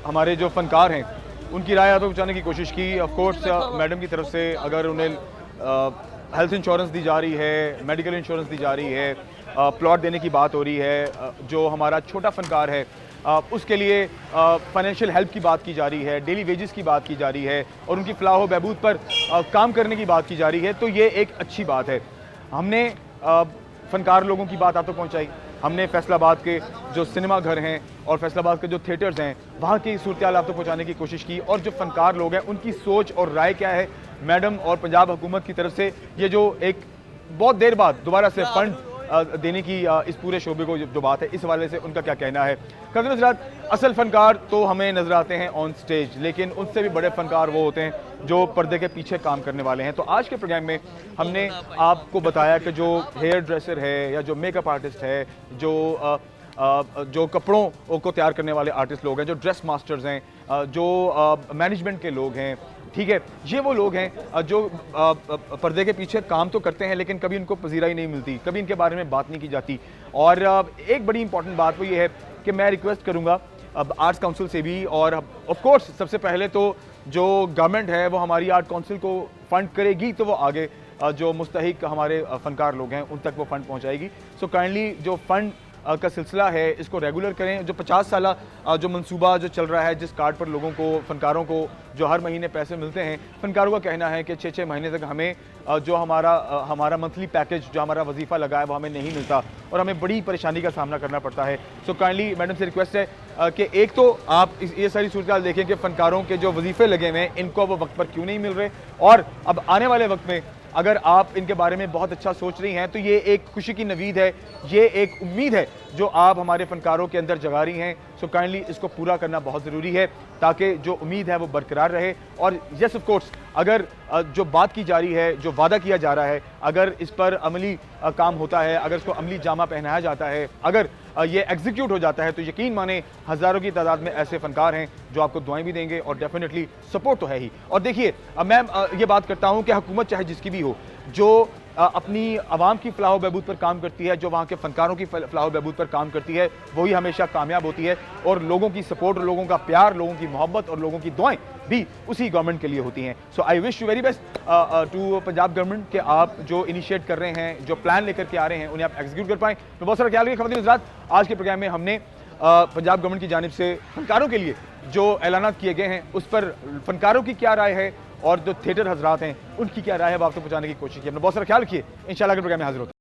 हमारे जो फनकार हैं उनकी राय तो पहुँचाने की कोशिश की। ऑफ कोर्स मैडम की तरफ से अगर उन्हें हेल्थ इंश्योरेंस दी जा रही है, मेडिकल इंश्योरेंस दी जा रही है, प्लॉट देने की बात हो रही है, जो हमारा छोटा फनकार है उसके लिए फाइनेंशियल हेल्प की बात की जा रही है, डेली वेजेस की बात की जा रही है, और उनकी फलाह व बहबूद पर काम करने की बात की जा रही है, तो ये एक अच्छी बात है। हमने फनकार लोगों की बात आप तक पहुँचाई, हमने फैसलाबाद के जो सिनेमा घर हैं और फैसलाबाद के जो थिएटर्स हैं वहाँ की सूरत हाल आप तक पहुँचाने की कोशिश की, और जो फनकार लोग हैं उनकी सोच और राय क्या है मैडम और पंजाब हुकूमत की तरफ से, ये जो एक बहुत देर बाद दोबारा से फंड देने की इस पूरे शोबे को जो बात है, इस हवाले से उनका क्या कहना है। कदर हज़रात, असल फ़नकार तो हमें नज़र आते हैं ऑन स्टेज, लेकिन उनसे भी बड़े फ़नकार वो होते हैं जो पर्दे के पीछे काम करने वाले हैं। तो आज के प्रोग्राम में हमने आपको बताया कि जो हेयर ड्रेसर है या जो मेकअप आर्टिस्ट है, जो कपड़ों को तैयार करने वाले आर्टिस्ट लोग हैं, जो ड्रेस मास्टर्स हैं, जो मैनेजमेंट के लोग हैं, ठीक है, ये वो लोग हैं जो पर्दे के पीछे काम तो करते हैं लेकिन कभी उनको पजीराई नहीं मिलती, कभी इनके बारे में बात नहीं की जाती। और एक बड़ी इंपॉर्टेंट बात वो ये है कि मैं रिक्वेस्ट करूँगा अब आर्ट्स काउंसिल से भी, और ऑफ कोर्स सबसे पहले तो जो गवर्नमेंट है वो हमारी आर्ट काउंसिल को फंड करेगी, तो वो आगे जो मुस्तहिक हमारे फनकार लोग हैं उन तक वो फ़ंड पहुंचाएगी। सो काइंडली जो फ़ंड का सिलसिला है इसको रेगुलर करें। जो 50 साल जो मंसूबा जो चल रहा है, जिस कार्ड पर लोगों को, फनकारों को जो हर महीने पैसे मिलते हैं, फनकारों का कहना है कि 6-6 महीने तक हमें जो हमारा मंथली पैकेज, जो हमारा वजीफ़ा लगा है वो हमें नहीं मिलता और हमें बड़ी परेशानी का सामना करना पड़ता है। सो काइंडली मैडम से रिक्वेस्ट है कि एक तो आप ये सारी सूरत देखें कि फ़नकारों के जो वजीफ़े लगे हुए हैं इनको वो वक्त पर क्यों नहीं मिल रहे, और अब आने वाले वक्त में अगर आप इनके बारे में बहुत अच्छा सोच रही हैं तो ये एक खुशी की नवीद है, ये एक उम्मीद है जो आप हमारे फनकारों के अंदर जगा रही हैं। सो काइंडली इसको पूरा करना बहुत ज़रूरी है ताकि जो उम्मीद है वो बरकरार रहे। और यस ऑफ कोर्स, अगर जो बात की जा रही है, जो वादा किया जा रहा है, अगर इस पर अमली काम होता है, अगर इसको अमली जामा पहनाया जाता है, अगर ये एग्जीक्यूट हो जाता है, तो यकीन माने हज़ारों की तादाद में ऐसे फनकार हैं जो आपको दुआएं भी देंगे और डेफिनेटली सपोर्ट तो है ही। और देखिए, मैं ये बात करता हूँ कि हुकूमत चाहे जिसकी भी हो, जो अपनी आवाम की फलाह बहबूद पर काम करती है, जो वहाँ के फनकारों की फलाह बहबूद पर काम करती है, वही हमेशा कामयाब होती है। और लोगों की सपोर्ट और लोगों का प्यार, लोगों की मोहब्बत और लोगों की दुआएं भी उसी गवर्नमेंट के लिए होती हैं। So I wish you very best to Punjab government कि आप जो इनिशिएट कर रहे हैं, जो प्लान लेकर के आ रहे हैं, उन्हें आप एग्जीक्यूट कर पाएँ। तो बहुत सारा ख्याल रखिए। ख़वातीन हज़रात, आज के प्रोग्राम में हमने पंजाब गवर्नमेंट की जानिब से फनकारों के लिए जो ऐलानात किए गए हैं उस पर फनकारों की क्या राय है और जो थिएटर हजरात हैं उनकी क्या राय है, वो आपको पहुंचाने की कोशिश की। हमने बहुत सारा ख्याल रखिए। इंशाल्लाह के प्रोग्राम में हाजिर होते हैं।